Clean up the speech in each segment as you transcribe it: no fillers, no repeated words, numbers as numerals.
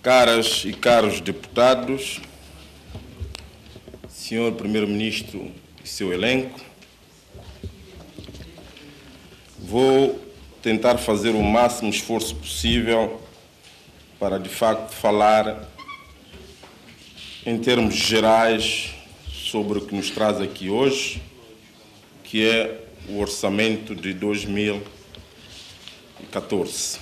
Caras e caros deputados, Senhor Primeiro-Ministro e seu elenco, vou tentar fazer o máximo esforço possível para, de facto, falar em termos gerais sobre o que nos traz aqui hoje, que é o orçamento de 2014,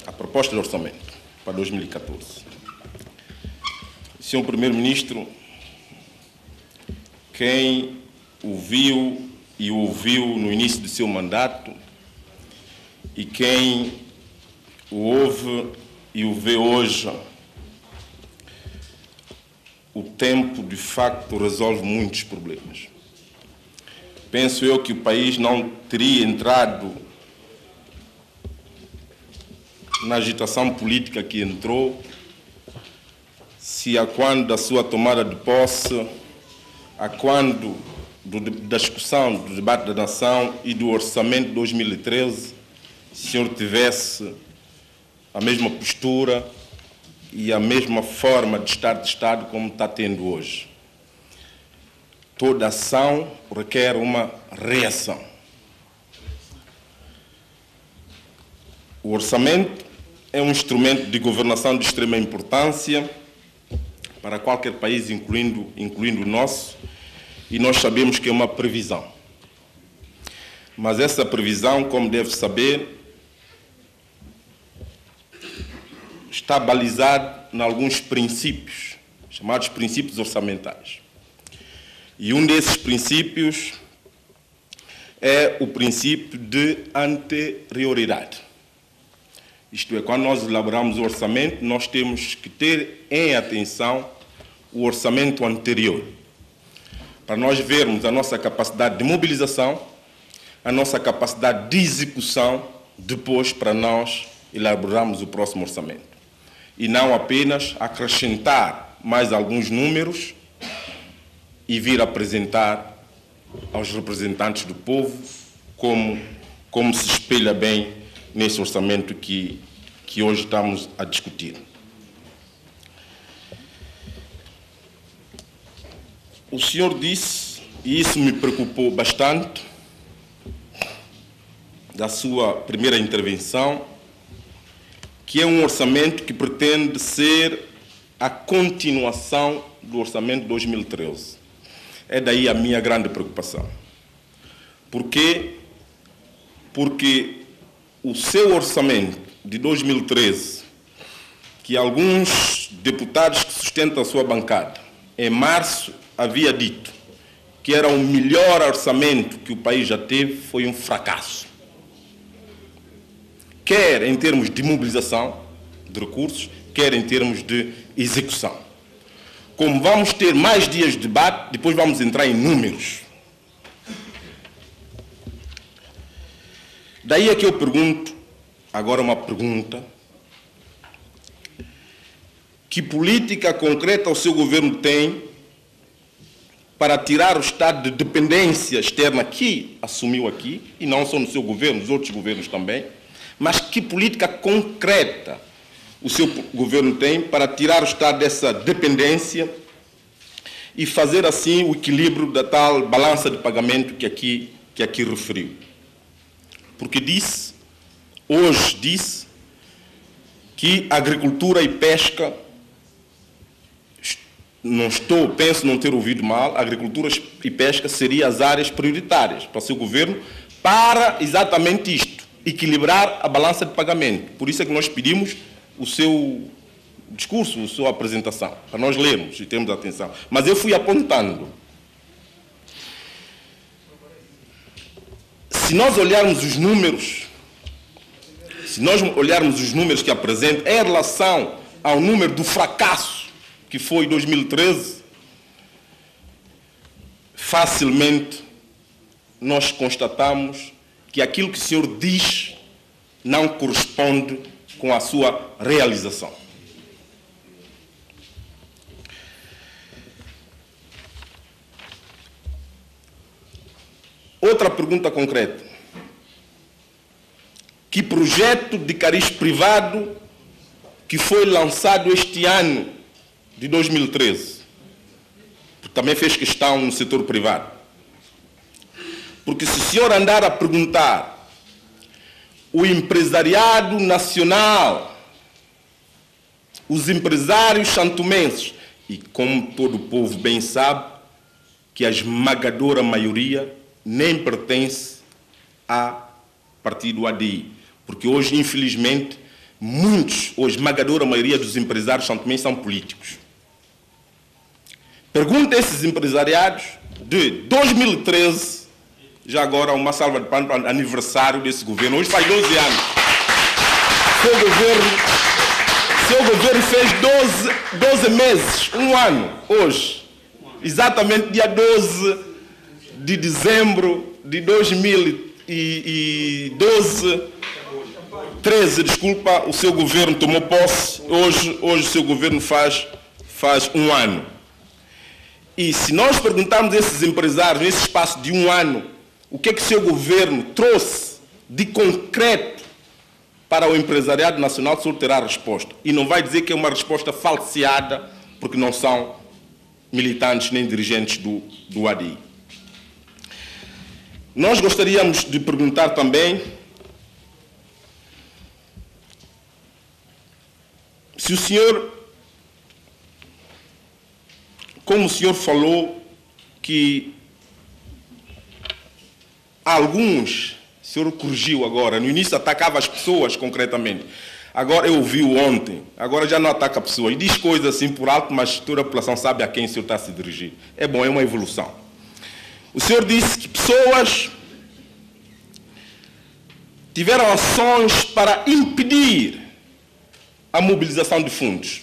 a proposta de orçamento para 2014. Senhor Primeiro-Ministro, quem o viu e o ouviu no início do seu mandato e quem o ouve e o vê hoje, o tempo, de facto, resolve muitos problemas. Penso eu que o país não teria entrado na agitação política que entrou se a quando da sua tomada de posse, a quando da discussão do debate da nação e do orçamento de 2013, o senhor tivesse a mesma postura e a mesma forma de estar de Estado como está tendo hoje. Toda ação requer uma reação. O orçamento é um instrumento de governação de extrema importância para qualquer país, incluindo o nosso, e nós sabemos que é uma previsão. Mas essa previsão, como deve saber, está balizada em alguns princípios, chamados princípios orçamentais. E um desses princípios é o princípio de anterioridade. Isto é, quando nós elaboramos o orçamento, nós temos que ter em atenção o orçamento anterior, para nós vermos a nossa capacidade de mobilização, a nossa capacidade de execução, depois para nós elaborarmos o próximo orçamento. E não apenas acrescentar mais alguns números e vir apresentar aos representantes do povo como se espelha bem nesse orçamento que hoje estamos a discutir. O senhor disse, e isso me preocupou bastante, da sua primeira intervenção, que é um orçamento que pretende ser a continuação do orçamento de 2013. É daí a minha grande preocupação. Por quê? Porque o seu orçamento de 2013, que alguns deputados que sustentam a sua bancada, em março, havia dito que era o melhor orçamento que o país já teve, foi um fracasso. Quer em termos de mobilização de recursos, quer em termos de execução. Como vamos ter mais dias de debate, depois vamos entrar em números. Daí é que eu pergunto, agora uma pergunta: que política concreta o seu governo tem para tirar o estado de dependência externa que assumiu aqui, e não só no seu governo, nos outros governos também, mas que política concreta o seu governo tem para tirar o estado dessa dependência e fazer assim o equilíbrio da tal balança de pagamento que aqui referiu? Porque hoje disse que agricultura e pesca, penso não ter ouvido mal, agricultura e pesca seriam as áreas prioritárias para o seu governo, para exatamente isto, equilibrar a balança de pagamento. Por isso é que nós pedimos o seu discurso, a sua apresentação, para nós lermos e termos atenção. Mas eu fui apontando. Se nós olharmos os números, que apresentam em relação ao número do fracasso que foi 2013, facilmente nós constatamos que aquilo que o senhor diz não corresponde com a sua realização. Outra pergunta concreta: que projeto de cariz privado que foi lançado este ano de 2013. Também fez questão no setor privado. Porque se o senhor andar a perguntar o empresariado nacional, os empresários santomenses, e como todo o povo bem sabe, que a esmagadora maioria nem pertence a partido ADI. Porque hoje, infelizmente, muitos, ou a esmagadora maioria dos empresários santomenses são políticos. Pergunta a esses empresariados de 2013, já agora uma salva de palmas para o aniversário desse governo. Hoje faz 12 anos. Seu governo fez 12 meses, um ano, hoje. Exatamente dia 12 de dezembro de 2012, 13, desculpa, o seu governo tomou posse. Hoje o seu governo faz um ano. E se nós perguntarmos a esses empresários, nesse espaço de um ano, o que é que o seu governo trouxe de concreto para o empresariado nacional, o senhor terá a resposta. E não vai dizer que é uma resposta falseada, porque não são militantes nem dirigentes do ADI. Nós gostaríamos de perguntar também se o senhor, como o senhor falou, que alguns, o senhor corrigiu agora, no início atacava as pessoas concretamente, agora eu ouvi-o ontem, agora já não ataca a pessoa, e diz coisas assim por alto, mas toda a população sabe a quem o senhor está a se dirigir. É bom, é uma evolução. O senhor disse que pessoas tiveram ações para impedir a mobilização de fundos.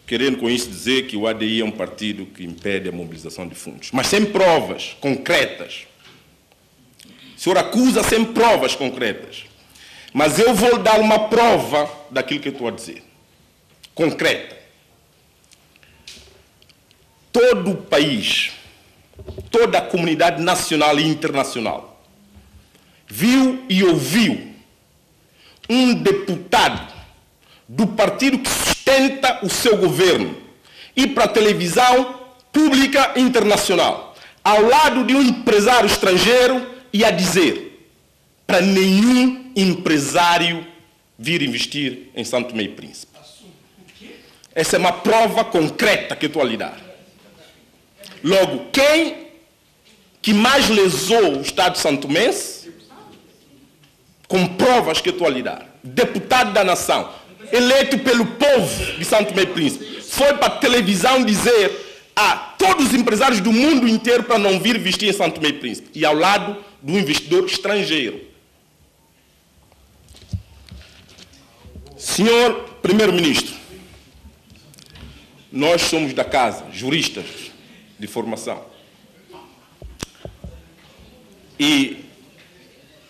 Querendo com isso dizer que o ADI é um partido que impede a mobilização de fundos, mas sem provas concretas. O senhor acusa sem provas concretas. Mas eu vou dar uma prova daquilo que eu estou a dizer. Concreta. Todo o país, toda a comunidade nacional e internacional viu e ouviu um deputado do partido que sustenta o seu governo ir para a televisão pública internacional, ao lado de um empresário estrangeiro, e a dizer para nenhum empresário vir investir em São Tomé e Príncipe. Essa é uma prova concreta que eu estou a lhe dar. Logo, quem que mais lesou o Estado santomense, com provas que eu estou a lhe dar, deputado da nação, eleito pelo povo de São Tomé e Príncipe, foi para a televisão dizer a todos os empresários do mundo inteiro para não vir investir em São Tomé e Príncipe, e ao lado do investidor estrangeiro. Senhor Primeiro-Ministro, nós somos da casa, juristas de formação, e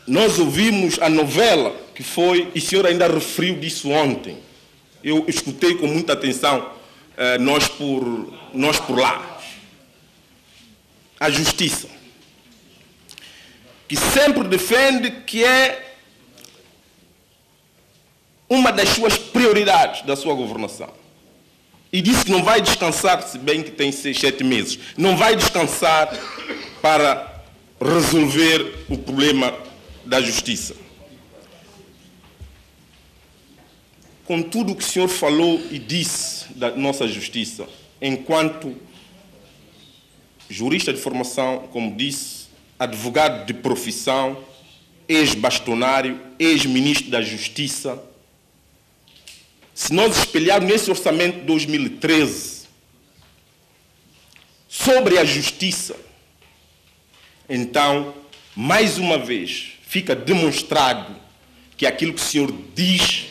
nós ouvimos a novela que foi, e o senhor ainda referiu disso ontem. Eu escutei com muita atenção, nós por lá. A justiça, que sempre defende que é uma das suas prioridades da sua governação. E disse que não vai descansar, se bem que tem 6, 7 meses, não vai descansar para resolver o problema da justiça. Com tudo o que o senhor falou e disse da nossa justiça, enquanto jurista de formação, como disse, advogado de profissão, ex-bastonário, ex-ministro da Justiça, se nós espelharmos nesse orçamento de 2013 sobre a justiça, então, mais uma vez, fica demonstrado que aquilo que o senhor diz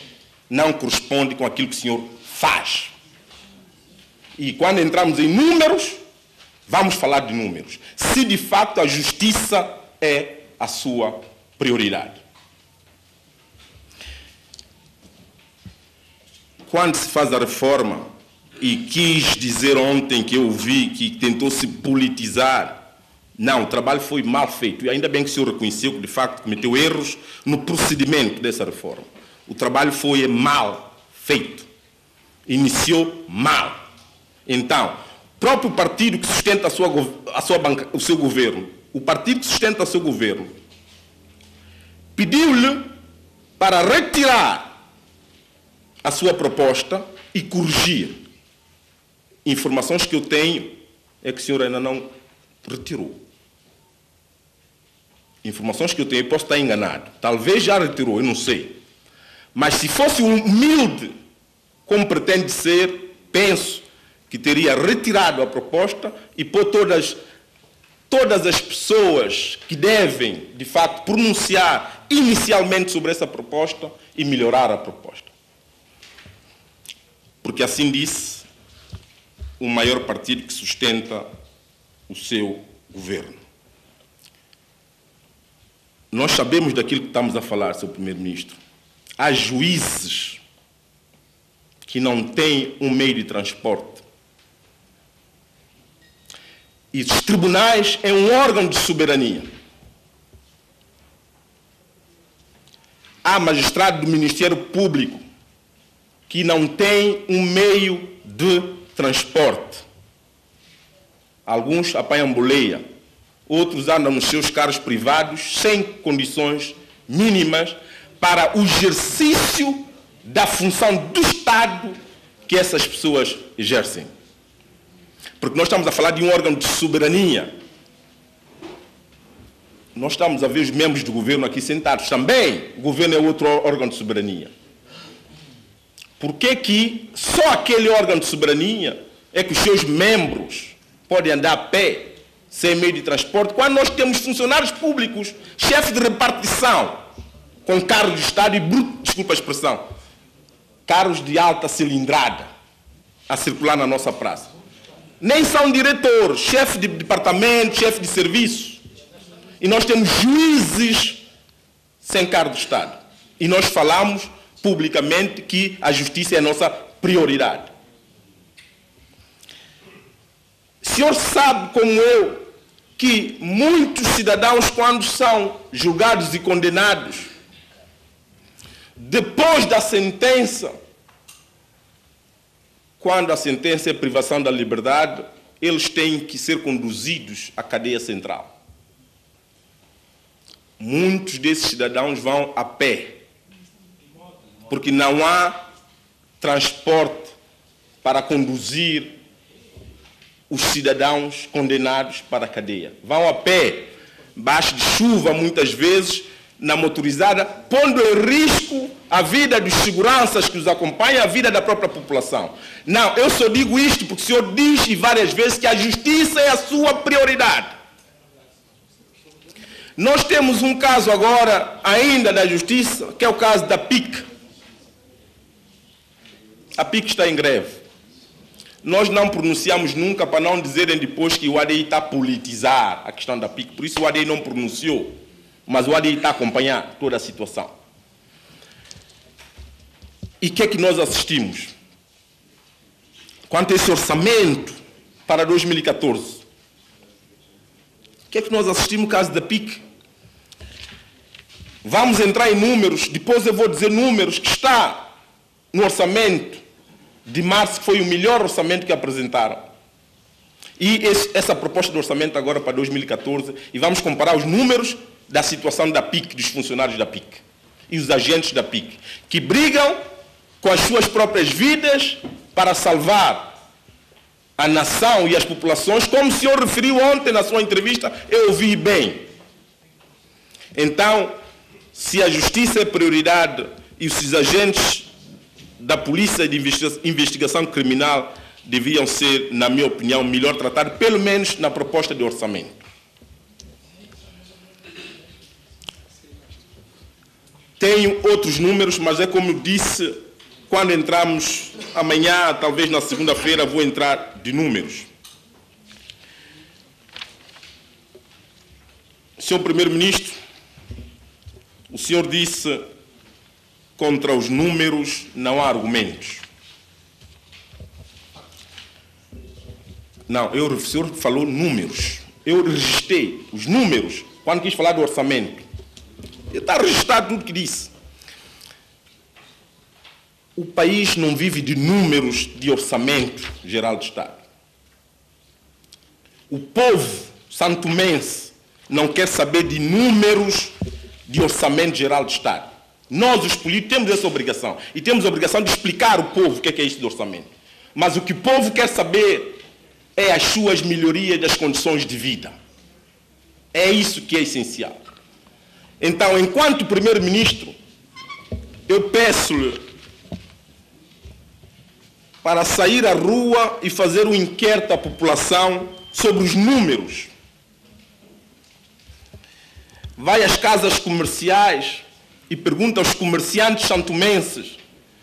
não corresponde com aquilo que o senhor faz. E quando entramos em números, vamos falar de números. Se de fato a justiça é a sua prioridade. Quando se faz a reforma, e quis dizer ontem que eu ouvi que tentou se politizar, não, o trabalho foi mal feito. E ainda bem que o senhor reconheceu que de facto cometeu erros no procedimento dessa reforma. O trabalho foi mal feito. Iniciou mal. Então, o próprio partido que sustenta o seu governo, o partido que sustenta o seu governo, pediu-lhe para retirar a sua proposta e corrigir. Informações que eu tenho é que o senhor ainda não retirou. Informações que eu tenho, eu posso estar enganado. Talvez já retirou, eu não sei. Mas se fosse humilde, como pretende ser, penso que teria retirado a proposta e pôr todas as pessoas que devem, de facto, pronunciar inicialmente sobre essa proposta e melhorar a proposta. Porque assim disse o maior partido que sustenta o seu governo. Nós sabemos daquilo que estamos a falar, Sr. Primeiro-Ministro. Há juízes que não têm um meio de transporte. E os tribunais é um órgão de soberania. Há magistrado do Ministério Público que não tem um meio de transporte. Alguns apanham boleia, outros andam nos seus carros privados sem condições mínimas para o exercício da função do Estado que essas pessoas exercem. Porque nós estamos a falar de um órgão de soberania. Nós estamos a ver os membros do governo aqui sentados também. O governo é outro órgão de soberania. Por que só aquele órgão de soberania é que os seus membros podem andar a pé, sem meio de transporte, quando nós temos funcionários públicos, chefes de repartição, com carros de Estado e, desculpa a expressão, carros de alta cilindrada a circular na nossa praça? Nem são diretores, chefe de departamento, chefe de serviço. E nós temos juízes sem cargo de Estado. E nós falamos publicamente que a justiça é a nossa prioridade. O senhor sabe, como eu, que muitos cidadãos, quando são julgados e condenados, depois da sentença, quando a sentença é privação da liberdade, eles têm que ser conduzidos à cadeia central. Muitos desses cidadãos vão a pé, porque não há transporte para conduzir os cidadãos condenados para a cadeia. Vão a pé, embaixo de chuva, muitas vezes, na motorizada, pondo em risco a vida dos seguranças que os acompanham, a vida da própria população. Não, eu só digo isto porque o senhor diz várias vezes que a justiça é a sua prioridade. Nós temos um caso agora, ainda da justiça, que é o caso da PIC. A PIC está em greve. Nós não pronunciamos nunca para não dizerem depois que o ADI está a politizar a questão da PIC. Por isso o ADI não pronunciou. Mas o ADI está a acompanhar toda a situação. E o que é que nós assistimos? Quanto a esse orçamento para 2014, o que é que nós assistimos no caso da PIC? Vamos entrar em números, depois eu vou dizer números que está no orçamento de março, que foi o melhor orçamento que apresentaram. E essa proposta de orçamento agora para 2014, e vamos comparar os números da situação da PIC, dos funcionários da PIC e os agentes da PIC, que brigam com as suas próprias vidas para salvar a nação e as populações, como o senhor referiu ontem na sua entrevista, eu ouvi bem. Então, se a justiça é prioridade e os agentes da polícia de investigação criminal deviam ser, na minha opinião, melhor tratados, pelo menos na proposta de orçamento. Tenho outros números, mas é como disse, quando entramos amanhã, talvez na segunda-feira, vou entrar de números. Senhor Primeiro-Ministro, o senhor disse: contra os números não há argumentos. Não, o senhor falou números. Eu registrei os números quando quis falar do orçamento. Está registrado tudo que disse. o país não vive de números de orçamento geral do Estado. O povo santomense não quer saber de números de orçamento geral do Estado. Nós, os políticos, temos essa obrigação. E temos a obrigação de explicar ao povo o que é isto de orçamento. Mas o que o povo quer saber é as suas melhorias das condições de vida. É isso que é essencial. Então, enquanto primeiro-ministro, eu peço-lhe para sair à rua e fazer um inquérito à população sobre os números. Vai às casas comerciais e pergunta aos comerciantes santomenses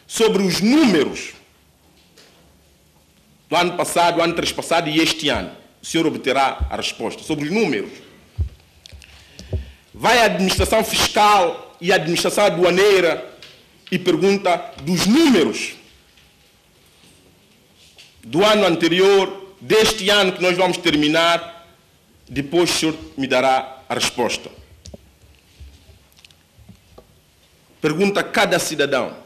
sobre os números do ano passado, do ano transpassado e este ano. O senhor obterá a resposta sobre os números. Vai à administração fiscal e à administração aduaneira e pergunta dos números do ano anterior, deste ano que nós vamos terminar, depois o senhor me dará a resposta. Pergunta a cada cidadão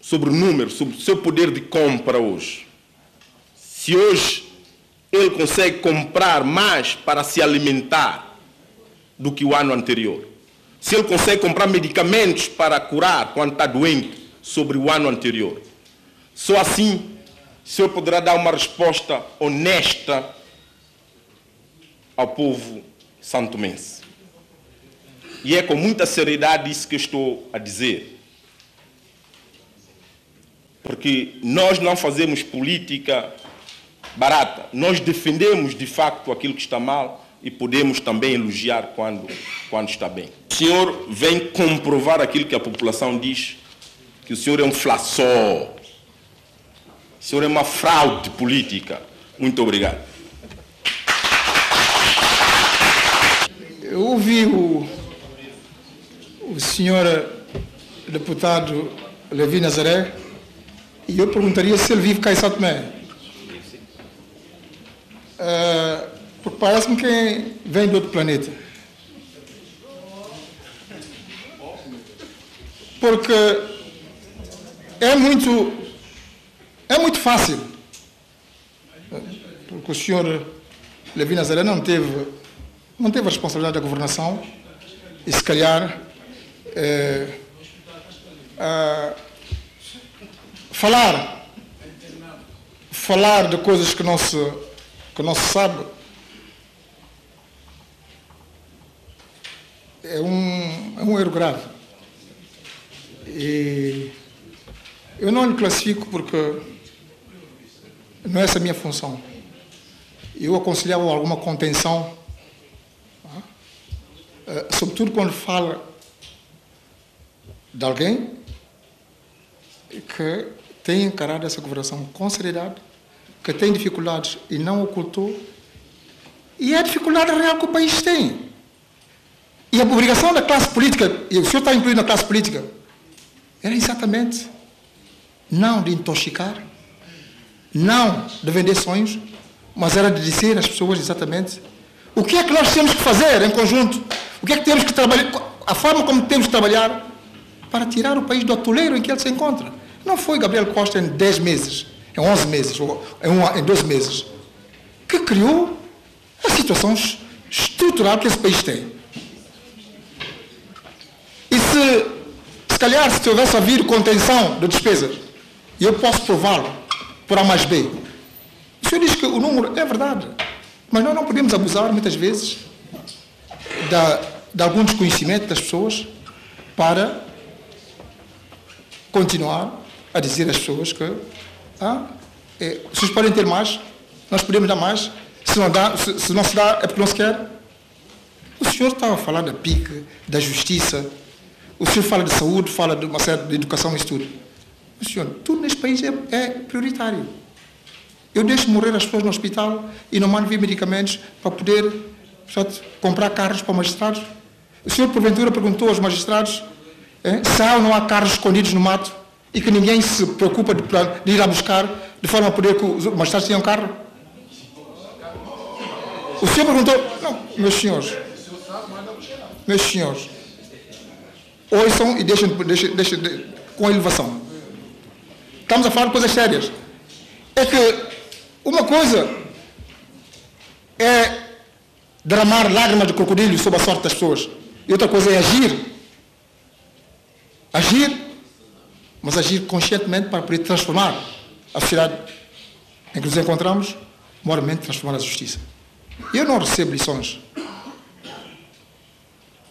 sobre o número, sobre o seu poder de compra hoje. Se hoje ele consegue comprar mais para se alimentar do que o ano anterior. Se ele consegue comprar medicamentos para curar quando está doente sobre o ano anterior. Só assim o senhor poderá dar uma resposta honesta ao povo santomense. E é com muita seriedade isso que eu estou a dizer. Porque nós não fazemos política barata. Nós defendemos, de facto, aquilo que está mal e podemos também elogiar quando está bem. O senhor vem comprovar aquilo que a população diz, que o senhor é um flaçó. O senhor é uma fraude política. Muito obrigado. Eu ouvi o senhor deputado Levi Nazaré e eu perguntaria se ele vive cá em São Tomé. Porque parece-me que vem de outro planeta. Porque é muito fácil. Porque o senhor Levi Nazaré não teve a responsabilidade da governação e, se calhar, falar de coisas que não se sabe é um erro grave. E eu não lhe classifico porque não é essa a minha função. Eu aconselhava alguma contenção, sobretudo quando fala de alguém que tem encarado essa governação com seriedade, que tem dificuldades e não ocultou, e é a dificuldade real que o país tem. E a obrigação da classe política, e o senhor está incluído na classe política, era exatamente não de intoxicar, não de vender sonhos, mas era de dizer às pessoas exatamente o que é que nós temos que fazer em conjunto, o que é que temos que trabalhar, a forma como temos que trabalhar para tirar o país do atoleiro em que ele se encontra. Não foi Gabriel Costa em 10 meses, em 11 meses, ou em 12 meses, que criou a situação estrutural que esse país tem. E se calhar, se tivesse havido contenção de despesas, e eu posso prová-lo por A mais B, o senhor diz que o número é verdade, mas nós não podemos abusar, muitas vezes, de algum desconhecimento das pessoas para continuar a dizer às pessoas que vocês podem ter mais, nós podemos dar mais, se não se dá é porque não se quer. O senhor estava a falar da PIC, da justiça, o senhor fala de saúde, fala de uma série de educação e isso tudo. O senhor, tudo neste país é prioritário. Eu deixo morrer as pessoas no hospital e não mando vir medicamentos para poder, portanto, comprar carros para magistrados. O senhor, porventura, perguntou aos magistrados se há ou não há carros escondidos no mato e que ninguém se preocupa de ir lá buscar de forma a poder que os magistrados tenham carro? O senhor perguntou... Não, meus senhores, ouçam e deixem com elevação. Estamos a falar de coisas sérias. É que uma coisa é derramar lágrimas de crocodilo sobre a sorte das pessoas. E outra coisa é agir. Agir, mas agir conscientemente para poder transformar a sociedade em que nos encontramos, moralmente transformar a justiça. Eu não recebo lições.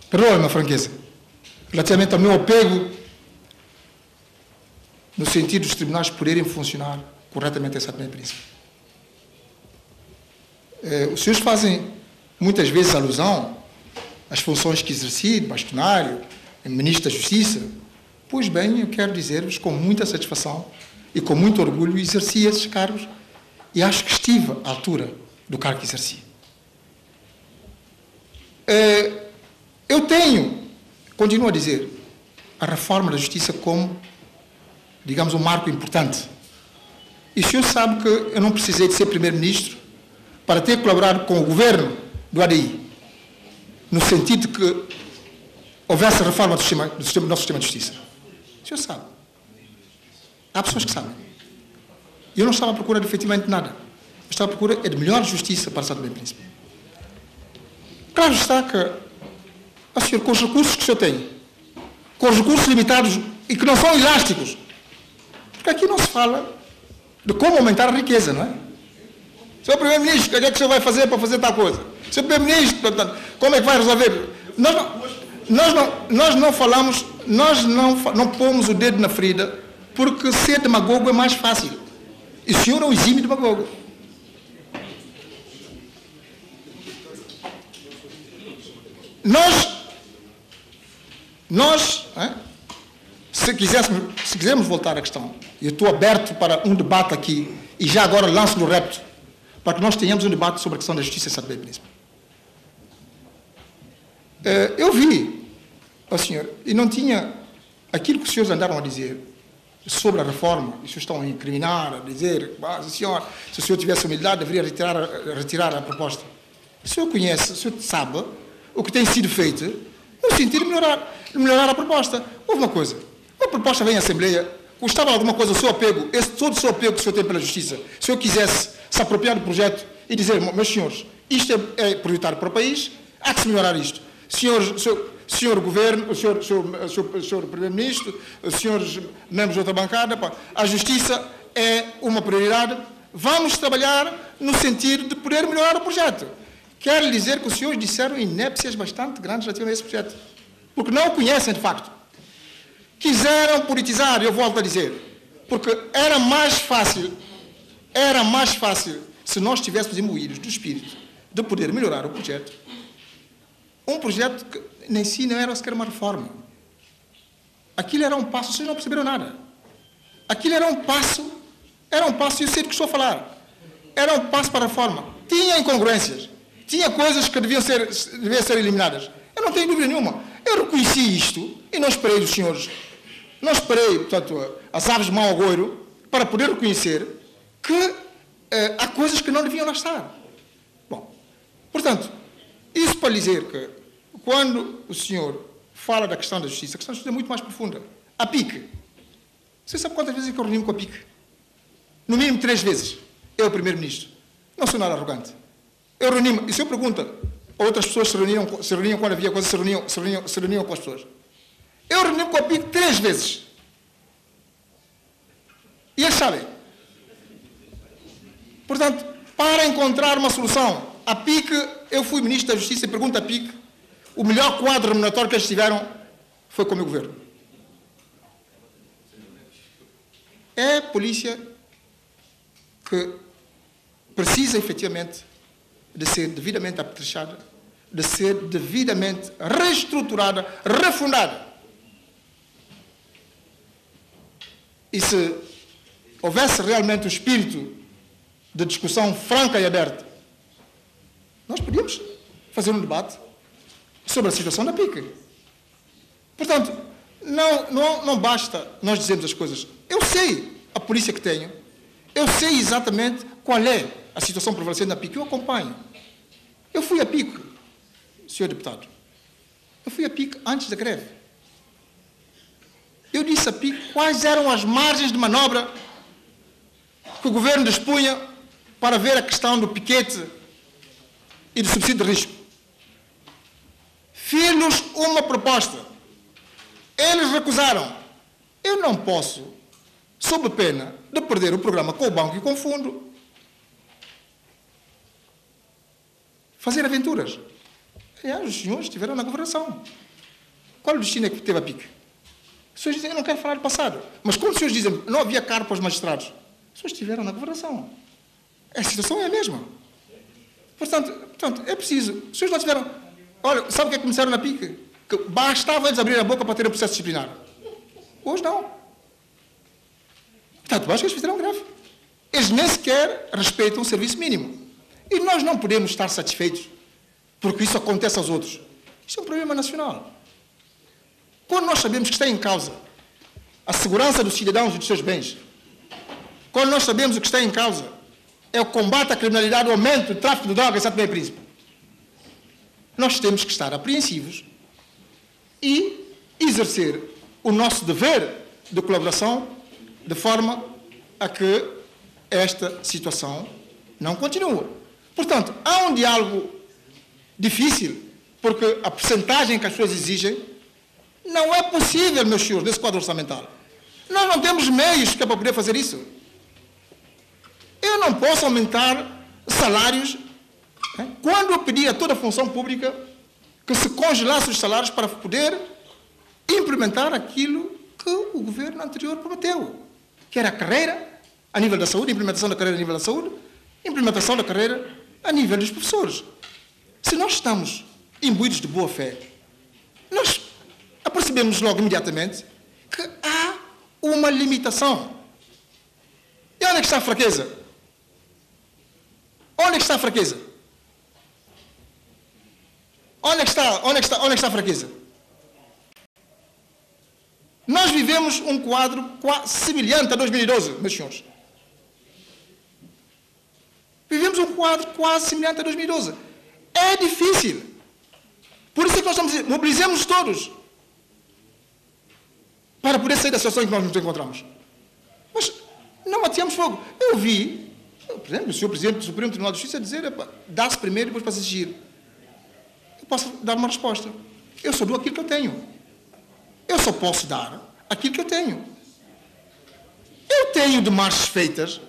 Perdoe-me a franqueza. Relativamente ao meu apego no sentido dos tribunais poderem funcionar corretamente esse primeiro princípio. Os senhores fazem muitas vezes alusão às funções que exerci, de bastonário, ministro da Justiça. Pois bem, eu quero dizer-vos com muita satisfação e com muito orgulho exerci esses cargos e acho que estive à altura do cargo que exerci. Eu continuo a dizer, a reforma da Justiça como, digamos, um marco importante. E o senhor sabe que eu não precisei de ser primeiro-ministro para ter colaborado com o governo do ADI, no sentido de que houvesse a reforma do nosso sistema de justiça. O senhor sabe. Há pessoas que sabem. Eu não estava à procura de efetivamente nada. Eu estava à procura de melhor justiça para o São Tomé e Príncipe. Claro está que, senhor, com os recursos que o senhor tem, com os recursos limitados e que não são elásticos, porque aqui não se fala de como aumentar a riqueza, não é? Senhor Primeiro-Ministro, o que é que o senhor vai fazer para fazer tal coisa? Senhor Primeiro-Ministro, como é que vai resolver? Nós não falamos, nós não pomos o dedo na ferida, porque ser demagogo é mais fácil. E o senhor é um exímio demagogo. Nós, se quisermos voltar à questão, eu estou aberto para um debate aqui, e já agora lanço-lhe o repto, para que nós tenhamos um debate sobre a questão da justiça em São Tomé e Príncipe. Eu vi, senhor, e não tinha aquilo que os senhores andaram a dizer sobre a reforma, e os senhores estão a incriminar, a dizer, senhor, se o senhor tivesse humildade, deveria retirar a proposta. O senhor conhece, o senhor sabe o que tem sido feito no sentido de melhorar a proposta. Houve uma coisa, uma proposta vem à Assembleia, custava alguma coisa o seu apego, todo o seu apego que o senhor tem pela justiça, se o senhor quisesse se apropriar do projeto e dizer, meus senhores, isto é prioritário para o país, há que se melhorar isto. Senhor Governo, o senhor Primeiro-Ministro, os senhores membros da outra bancada, a justiça é uma prioridade, vamos trabalhar no sentido de poder melhorar o projeto. Quero lhe dizer que os senhores disseram inépcias bastante grandes relativamente a esse projeto, porque não o conhecem de facto. Quiseram politizar, eu volto a dizer, porque era mais fácil se nós estivéssemos imbuídos do espírito de poder melhorar o projeto, um projeto que nem si não era sequer uma reforma. Aquilo era um passo, vocês não perceberam nada. Aquilo era um passo, e eu sei do que estou a falar, era um passo para a reforma. Tinha incongruências, tinha coisas que deviam ser eliminadas. Eu não tenho dúvida nenhuma. Eu reconheci isto e não esperei dos senhores, não esperei, portanto, as aves de mau agouro, para poder reconhecer que há coisas que não deviam lá estar. Bom, portanto, isso para dizer que, quando o senhor fala da questão da justiça, a questão da justiça é muito mais profunda. A PIC. Você sabe quantas vezes é que eu reuni-me com a PIC? No mínimo 3 vezes. Eu, Primeiro-Ministro. Não sou nada arrogante. Eu reuni-me, e se eu pergunto, outras pessoas se reuniam quando havia coisas, se reuniam com as pessoas. Eu reuni-me com a PIC 3 vezes. E eles sabem. Portanto, para encontrar uma solução, a PIC, eu fui Ministro da Justiça e pergunto à PIC, o melhor quadro remuneratório que eles tiveram foi com o meu governo. É a polícia que precisa, efetivamente, de ser devidamente apetrechada, de ser devidamente reestruturada, refundada. E se houvesse realmente o espírito de discussão franca e aberta, nós podíamos fazer um debate sobre a situação da PIC. Portanto, não basta nós dizermos as coisas. Eu sei a polícia que tenho, eu sei exatamente qual é a situação prevalecente na PIC, eu acompanho. Eu fui a PIC, senhor deputado, eu fui a PIC antes da greve. Eu disse a PIC quais eram as margens de manobra que o governo dispunha para ver a questão do piquete e do subsídio de risco. Fiz-lhes uma proposta. Eles recusaram. Eu não posso, sob pena de perder o programa com o banco e com o fundo, fazer aventuras. Aliás, os senhores estiveram na governação. Qual o destino é que teve a pique? Os senhores dizem, eu não quero falar do passado. Mas quando os senhores dizem, não havia cargo para os magistrados, os senhores estiveram na governação. A situação é a mesma. Portanto, é preciso. Os senhores não tiveram... Olha, sabe o que é que começaram na pique? Que bastava eles abrir a boca para ter um processo disciplinar. Hoje não. Portanto, acho que eles fizeram greve. Eles nem sequer respeitam o serviço mínimo. E nós não podemos estar satisfeitos porque isso acontece aos outros. Isso é um problema nacional. Quando nós sabemos que está em causa a segurança dos cidadãos e dos seus bens, quando nós sabemos o que está em causa é o combate à criminalidade, o aumento do tráfico de drogas em São Tomé e Príncipe, nós temos que estar apreensivos e exercer o nosso dever de colaboração de forma a que esta situação não continue. Portanto, há um diálogo difícil, porque a percentagem que as pessoas exigem não é possível, meus senhores, nesse quadro orçamental. Nós não temos meios para poder fazer isso. Eu não posso aumentar salários quando eu pedi a toda a função pública que se congelasse os salários para poder implementar aquilo que o governo anterior prometeu, que era a carreira a nível da saúde, implementação da carreira a nível da saúde, implementação da carreira a nível dos professores. Se nós estamos imbuídos de boa fé, nós apercebemos logo imediatamente que há uma limitação. E onde é que está a fraqueza? Onde é que está a fraqueza? Onde é que está a fraqueza? Nós vivemos um quadro semelhante a 2012, meus senhores. Vivemos um quadro quase semelhante a 2012. É difícil. Por isso é que nós estamos a dizer, mobilizemos todos para poder sair da situação em que nós nos encontramos. Mas não ateamos fogo. Eu vi, por exemplo, o senhor Presidente do Supremo Tribunal de Justiça dizer, dá-se primeiro e depois para se exigir. Eu posso dar uma resposta. Eu só dou aquilo que eu tenho. Eu só posso dar aquilo que eu tenho. Eu tenho de marchas feitas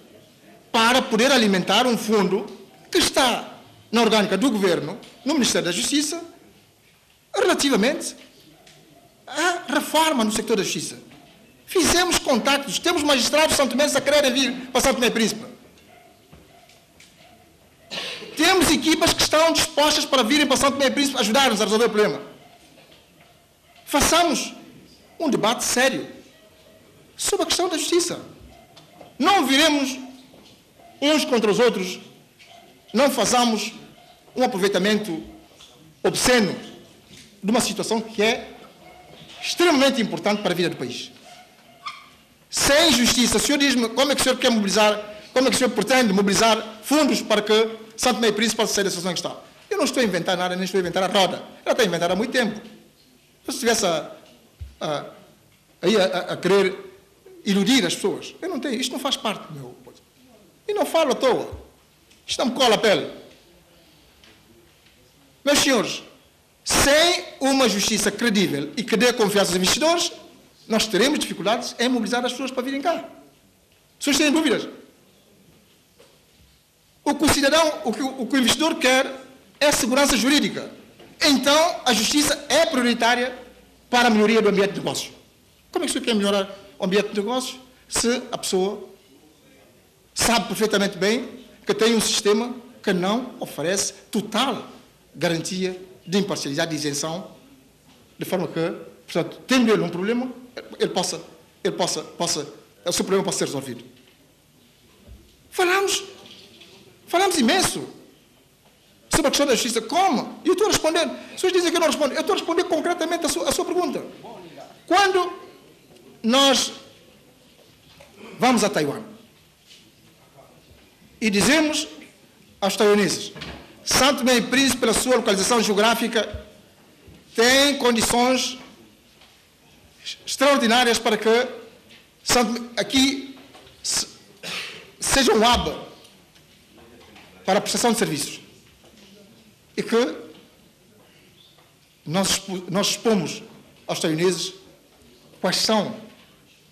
para poder alimentar um fundo que está na orgânica do Governo, no Ministério da Justiça, relativamente à reforma no sector da Justiça. Fizemos contactos, temos magistrados santomenses a quererem vir para São Tomé e Príncipe. Temos equipas que estão dispostas para virem para São Tomé e Príncipe ajudar-nos a resolver o problema. Façamos um debate sério sobre a questão da justiça. Não viremos uns contra os outros, não façamos um aproveitamento obsceno de uma situação que é extremamente importante para a vida do país. Sem justiça, o senhor diz-me como é que o senhor quer mobilizar, como é que o senhor pretende mobilizar fundos para que São Tomé e Príncipe possa sair da situação em que está. Eu não estou a inventar nada, nem estou a inventar a roda. Ela está a inventar há muito tempo. Se estivesse a querer iludir as pessoas, eu não tenho, isto não faz parte do meu... E não falo à toa. Isto não me cola a pele. Meus senhores, sem uma justiça credível e que dê confiança aos investidores, nós teremos dificuldades em mobilizar as pessoas para virem cá. As pessoas têm dúvidas. O que o cidadão, o que o investidor quer é segurança jurídica. Então, a justiça é prioritária para a melhoria do ambiente de negócios. Como é que o senhor quer melhorar o ambiente de negócios se a pessoa sabe perfeitamente bem que tem um sistema que não oferece total garantia de imparcialidade e isenção, de forma que, portanto, tendo ele um problema, o seu problema possa ser resolvido. Falamos imenso sobre a questão da justiça. Como? E eu estou respondendo. As pessoas dizem que eu não respondo. Eu estou a responder concretamente a sua pergunta. Quando nós vamos a Taiwan e dizemos aos taiwaneses, São Tomé e Príncipe, pela sua localização geográfica, tem condições extraordinárias para que aqui seja um hub para a prestação de serviços e que nós expomos aos taiwaneses quais são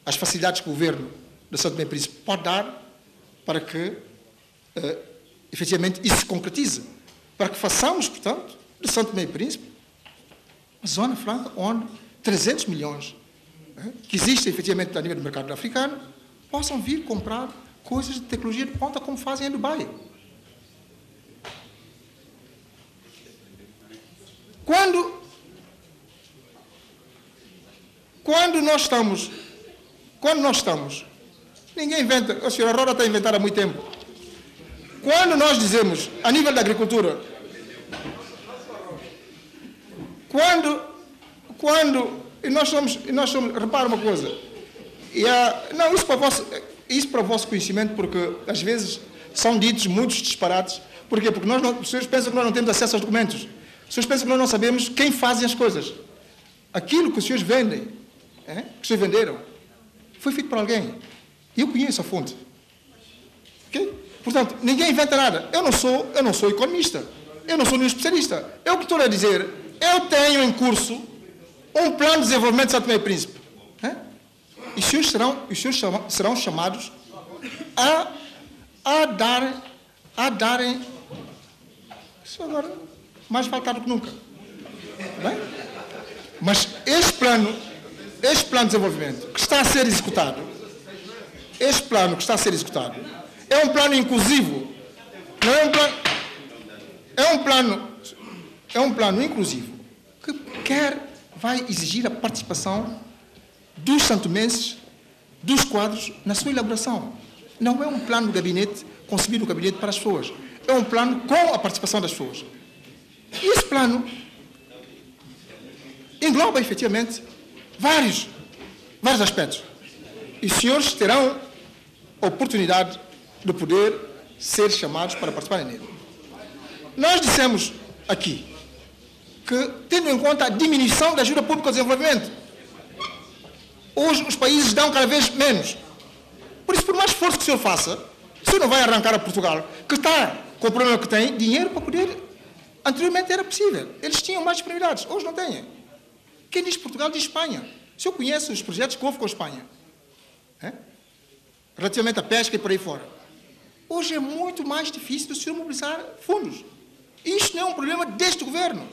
as facilidades que o governo de São Tomé e Príncipe pode dar para que, efetivamente, isso se concretize. Para que façamos, portanto, de São Tomé e Príncipe uma zona franca onde 300 milhões que existem, efetivamente, a nível do mercado africano possam vir comprar coisas de tecnologia de ponta como fazem em Dubai. Quando nós estamos, ninguém inventa, a senhora Roda está a inventar há muito tempo. Quando nós dizemos, a nível da agricultura, e nós somos, repara uma coisa, não, isso para o vosso conhecimento, porque às vezes são ditos muitos disparates. Porquê? Porque os senhores pensam que nós não temos acesso aos documentos. Os senhores pensam que nós não sabemos quem fazem as coisas. Aquilo que os senhores vendem, que os senhores venderam, foi feito por alguém. E eu conheço a fonte. Okay? Portanto, ninguém inventa nada. Eu não sou economista. Eu não sou nenhum especialista. Eu que estou a dizer, eu tenho em curso um plano de desenvolvimento de São Tomé e Príncipe. E os senhores serão chamados a darem isso agora mais faltado que nunca. Bem? Mas este plano de desenvolvimento que está a ser executado, é um plano inclusivo. Não é um plano inclusivo que vai exigir a participação dos santomenses, dos quadros, na sua elaboração. Não é um plano do gabinete, concebido no gabinete para as pessoas. É um plano com a participação das pessoas. E esse plano engloba, efetivamente, vários aspectos. E os senhores terão a oportunidade de poder ser chamados para participarem nele. Nós dissemos aqui que, tendo em conta a diminuição da ajuda pública ao desenvolvimento, hoje os países dão cada vez menos. Por isso, por mais esforço que o senhor faça, o senhor não vai arrancar a Portugal, que está com o problema que tem, dinheiro para poder... Anteriormente era possível. Eles tinham mais disponibilidades. Hoje não têm. Quem diz Portugal diz Espanha. O senhor conhece os projetos que houve com a Espanha? Relativamente à pesca e por aí fora. Hoje é muito mais difícil do senhor mobilizar fundos. E isto não é um problema deste governo.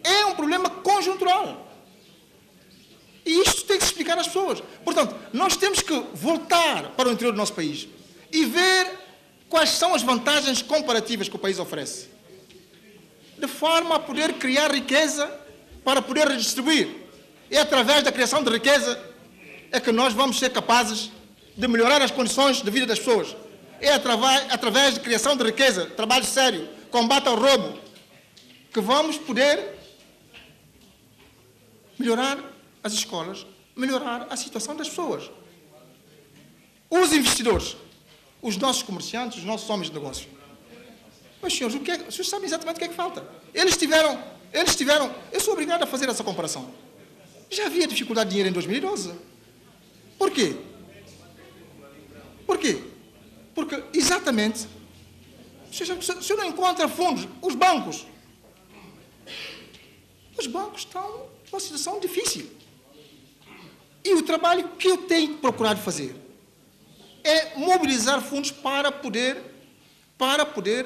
É um problema conjuntural. E isto tem que se explicar às pessoas. Portanto, nós temos que voltar para o interior do nosso país e ver quais são as vantagens comparativas que o país oferece, de forma a poder criar riqueza para poder redistribuir. É através da criação de riqueza é que nós vamos ser capazes de melhorar as condições de vida das pessoas. É através da criação de riqueza, trabalho sério, combate ao roubo, que vamos poder melhorar as escolas, melhorar a situação das pessoas. Os investidores, os nossos comerciantes, os nossos homens de negócio. Mas, senhores, os senhores sabem exatamente o que é que falta. Eles tiveram, eu sou obrigado a fazer essa comparação. Já havia dificuldade de dinheiro em 2012. Por quê? Porque, exatamente, o senhor não encontra fundos. Os bancos estão numa situação difícil. E o trabalho que eu tenho procurado fazer é mobilizar fundos para poder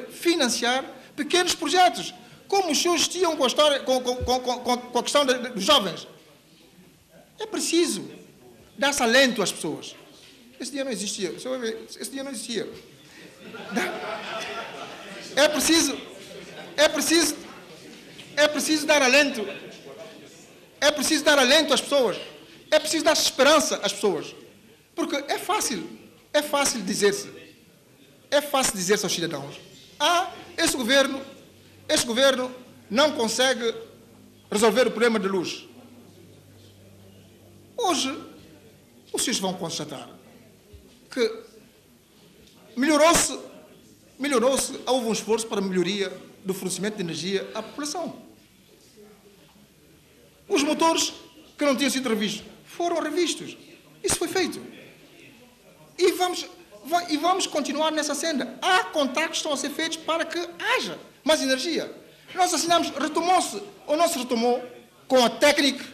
financiar pequenos projetos, como os senhores tinham com a história, com a questão dos jovens. É preciso dar-se alento às pessoas. Esse dia não existia. Esse dia não existia. É preciso dar alento. É preciso dar alento às pessoas. É preciso dar esperança às pessoas. Porque é fácil dizer-se aos cidadãos: esse governo não consegue resolver o problema de luz. Hoje, os senhores vão constatar que melhorou-se, houve um esforço para a melhoria do fornecimento de energia à população. Os motores que não tinham sido revistos foram revistos. Isso foi feito. E E vamos continuar nessa senda. Há contactos que estão a ser feitos para que haja mais energia. Nós assinamos, retomou-se, ou não se retomou, com a técnica,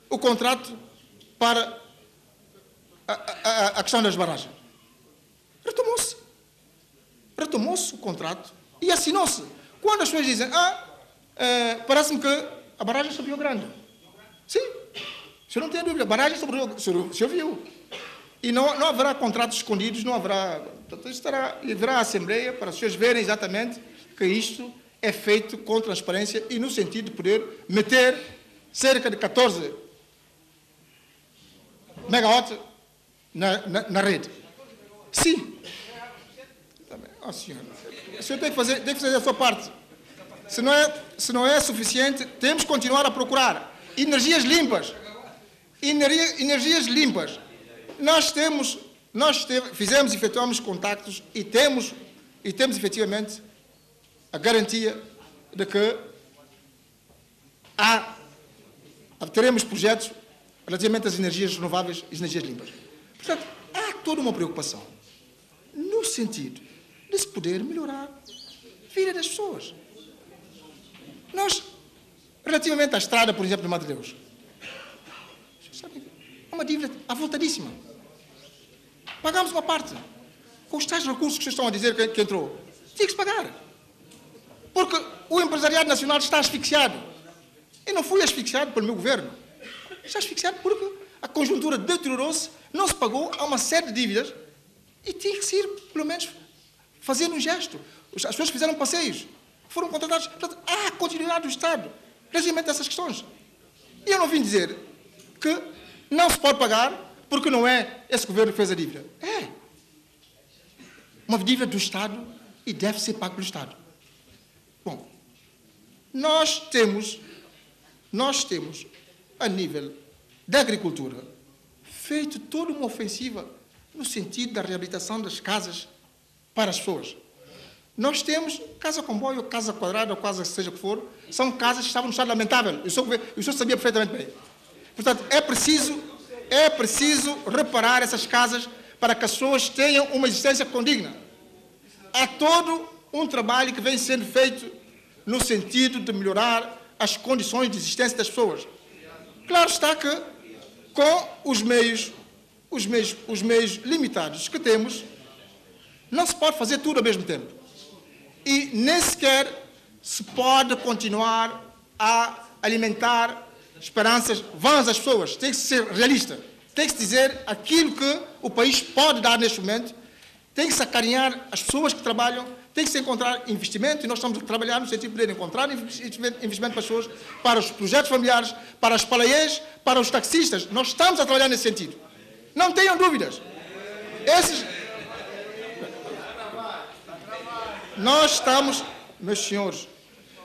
o contrato para a questão das barragens. Retomou-se. Retomou-se o contrato e assinou-se. Quando as pessoas dizem, parece-me que a barragem sobre o Rio Grande. Sim, o senhor não tem dúvida, a barragem sobre o Rio Grande, o senhor viu. E não haverá contratos escondidos, não haverá. Portanto, haverá a Assembleia para os senhores verem exatamente que isto é feito com transparência e no sentido de poder meter cerca de 14 megawatts na rede. Sim. Oh, senhor. O senhor tem que fazer a sua parte. Se não é suficiente, temos que continuar a procurar energias limpas. Energias limpas. Fizemos, efetuamos contactos e temos efetivamente a garantia de que teremos projetos relativamente às energias renováveis e energias limpas. Portanto, há toda uma preocupação no sentido de se poder melhorar a vida das pessoas. Nós, relativamente à estrada, por exemplo, de Madre Deus, é uma dívida avultadíssima. Pagamos uma parte. Com os tais recursos que vocês estão a dizer que entrou, tinha que se pagar. Porque o empresariado nacional está asfixiado. Eu não fui asfixiado pelo meu governo. Está asfixiado porque a conjuntura deteriorou-se, não se pagou, há uma série de dívidas e tinha que ser, pelo menos, fazer um gesto. As pessoas fizeram passeios, foram contratados. Portanto, há continuidade do Estado relativamente a essas questões. E eu não vim dizer que não se pode pagar porque não é esse governo que fez a dívida. É uma dívida do Estado e deve ser pago pelo Estado. Bom, nós temos, a nível da agricultura, feito toda uma ofensiva no sentido da reabilitação das casas para as pessoas. Nós temos casa comboio, ou casa quadrada, ou casa seja o que for, são casas que estavam no estado lamentável. O senhor sabia perfeitamente bem. Portanto, é preciso reparar essas casas para que as pessoas tenham uma existência condigna. Há todo um trabalho que vem sendo feito no sentido de melhorar as condições de existência das pessoas. Claro está que, com os meios limitados que temos, não se pode fazer tudo ao mesmo tempo. E nem sequer se pode continuar a alimentar esperanças vãs às pessoas. Tem que ser realista. Tem que se dizer aquilo que o país pode dar neste momento. Tem que se acarinhar as pessoas que trabalham. Tem que se encontrar investimento. E nós estamos a trabalhar no sentido de poder encontrar investimento para as pessoas, para os projetos familiares, para as palaiês, para os taxistas. Nós estamos a trabalhar nesse sentido. Não tenham dúvidas. Nós estamos, meus senhores,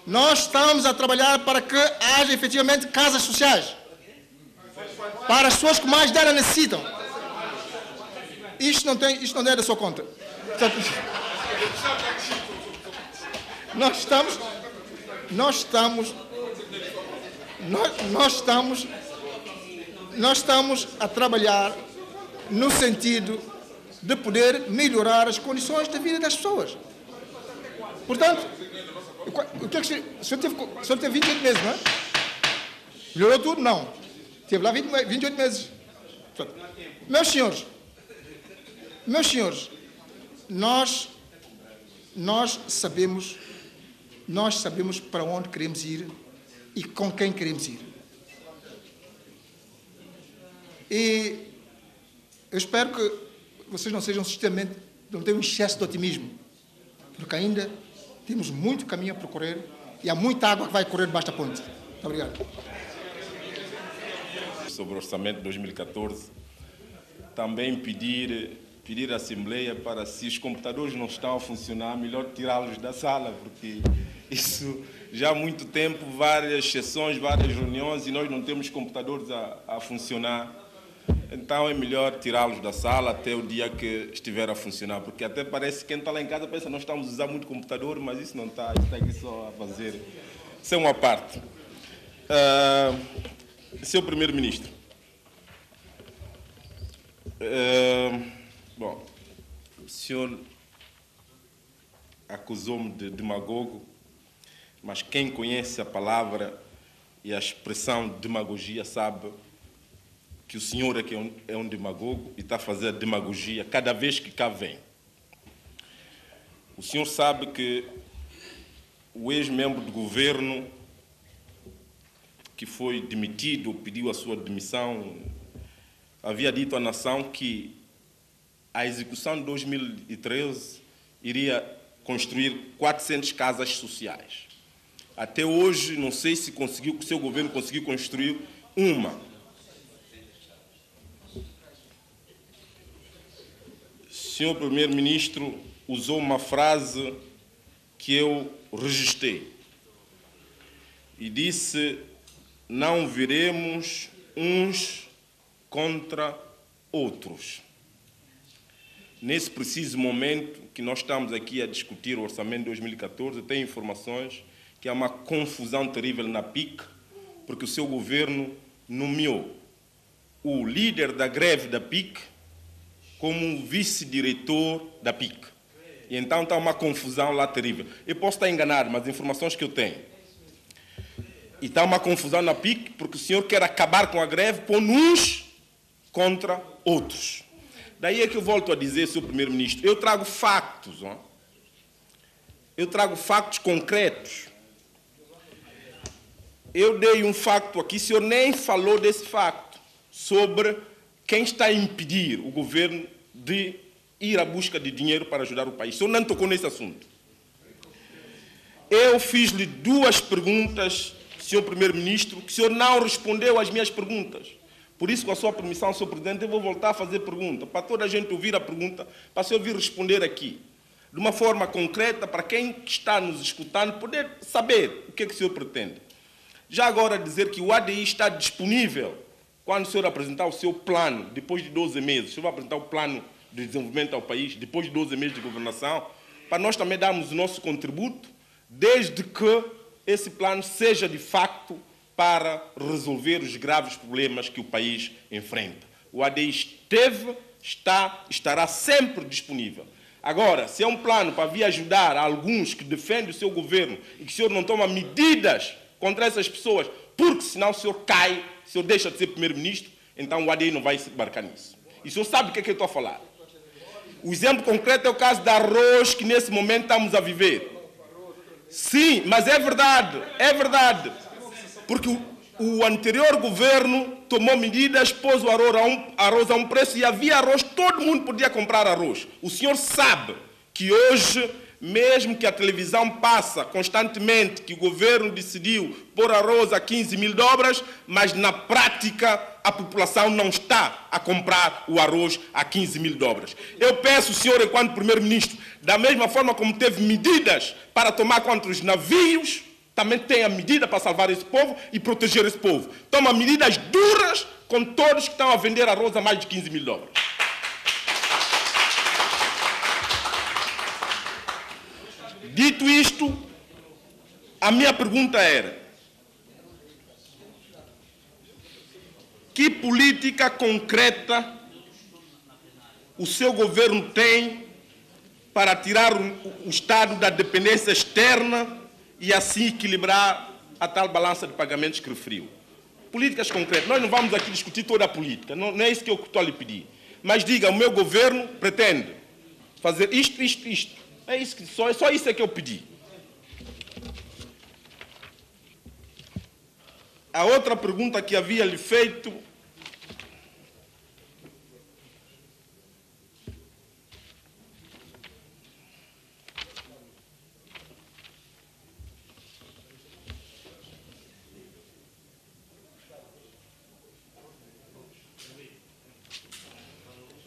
nós estamos a trabalhar para que haja efetivamente casas sociais para as pessoas que mais dela necessitam. Isto não é da sua conta. Portanto, nós estamos a trabalhar no sentido de poder melhorar as condições de vida das pessoas. Portanto, o que é que o senhor teve 28 meses, não é? Melhorou tudo? Não. Teve lá 28 meses. Portanto, meus senhores, nós sabemos para onde queremos ir e com quem queremos ir. E eu espero que vocês não sejam sistemamente, não tenham um excesso de otimismo, porque ainda temos muito caminho a percorrer e há muita água que vai correr debaixo da ponte. Muito obrigado. Sobre o orçamento de 2014, também pedir à Assembleia para, se os computadores não estão a funcionar, melhor tirá-los da sala, porque isso já há muito tempo, várias sessões, várias reuniões e nós não temos computadores a funcionar. Então é melhor tirá-los da sala até o dia que estiver a funcionar, porque até parece que quem está lá em casa pensa que nós estamos a usar muito computador, mas isso não está, está aqui só a fazer. Isso é uma parte. Senhor Primeiro-Ministro, bom, O senhor acusou-me de demagogo, mas quem conhece a palavra e a expressão demagogia sabe que o senhor é que é um demagogo e está a fazer demagogia cada vez que cá vem. O senhor sabe que o ex-membro do governo que foi demitido, pediu a sua demissão, havia dito à nação que a execução de 2013 iria construir 400 casas sociais. Até hoje, não sei se o seu governo conseguiu construir uma. O senhor primeiro-ministro usou uma frase que eu registrei e disse: não viremos uns contra outros. Nesse preciso momento que nós estamos aqui a discutir o orçamento de 2014, tem informações que há uma confusão terrível na PIC, porque o seu governo nomeou o líder da greve da PIC como vice-diretor da PIC. E então está uma confusão lá terrível. Eu posso estar enganado, mas as informações que eu tenho. E está uma confusão na PIC, porque o senhor quer acabar com a greve, pondo uns contra outros. Daí é que eu volto a dizer, senhor primeiro-ministro, eu trago factos. Não? Eu trago factos concretos. Eu dei um facto aqui, o senhor nem falou desse facto, sobre quem está a impedir o governo de ir à busca de dinheiro para ajudar o país. O senhor não tocou nesse assunto. Eu fiz-lhe 2 perguntas, senhor primeiro-ministro, que o senhor não respondeu às minhas perguntas. Por isso, com a sua permissão, senhor presidente, eu vou voltar a fazer pergunta, para toda a gente ouvir a pergunta, para o senhor vir responder aqui, de uma forma concreta, para quem está nos escutando poder saber o que é que o senhor pretende. Já agora dizer que o ADI está disponível, quando o senhor apresentar o seu plano, depois de 12 meses, o senhor vai apresentar o plano de desenvolvimento ao país, depois de 12 meses de governação, para nós também darmos o nosso contributo, desde que esse plano seja de facto para resolver os graves problemas que o país enfrenta. O ADI esteve, estará sempre disponível. Agora, se é um plano para vir ajudar alguns que defendem o seu governo e que o senhor não toma medidas contra essas pessoas, porque senão o senhor cai, o senhor deixa de ser primeiro-ministro, então o ADI não vai se embarcar nisso. E o senhor sabe o que é que eu estou a falar. O exemplo concreto é o caso da arroz que nesse momento estamos a viver. Sim, mas é verdade, porque o anterior governo tomou medidas, pôs o arroz a um preço e havia arroz, todo mundo podia comprar arroz. O senhor sabe que hoje, mesmo que a televisão passa constantemente que o governo decidiu pôr arroz a 15 mil dobras, mas na prática a população não está a comprar o arroz a 15 mil dobras. Eu peço, senhor, enquanto primeiro-ministro, da mesma forma como teve medidas para tomar contra os navios, também tenha medida para salvar esse povo e proteger esse povo. Toma medidas duras com todos que estão a vender arroz a mais de 15 mil dobras. Dito isto, a minha pergunta era: que política concreta o seu governo tem para tirar o Estado da dependência externa e assim equilibrar a tal balança de pagamentos que referiu? Políticas concretas. Nós não vamos aqui discutir toda a política, não é isso que eu estou a lhe pedir. Mas diga, o meu governo pretende fazer isto. É isso que, só isso é que eu pedi. A outra pergunta que havia lhe feito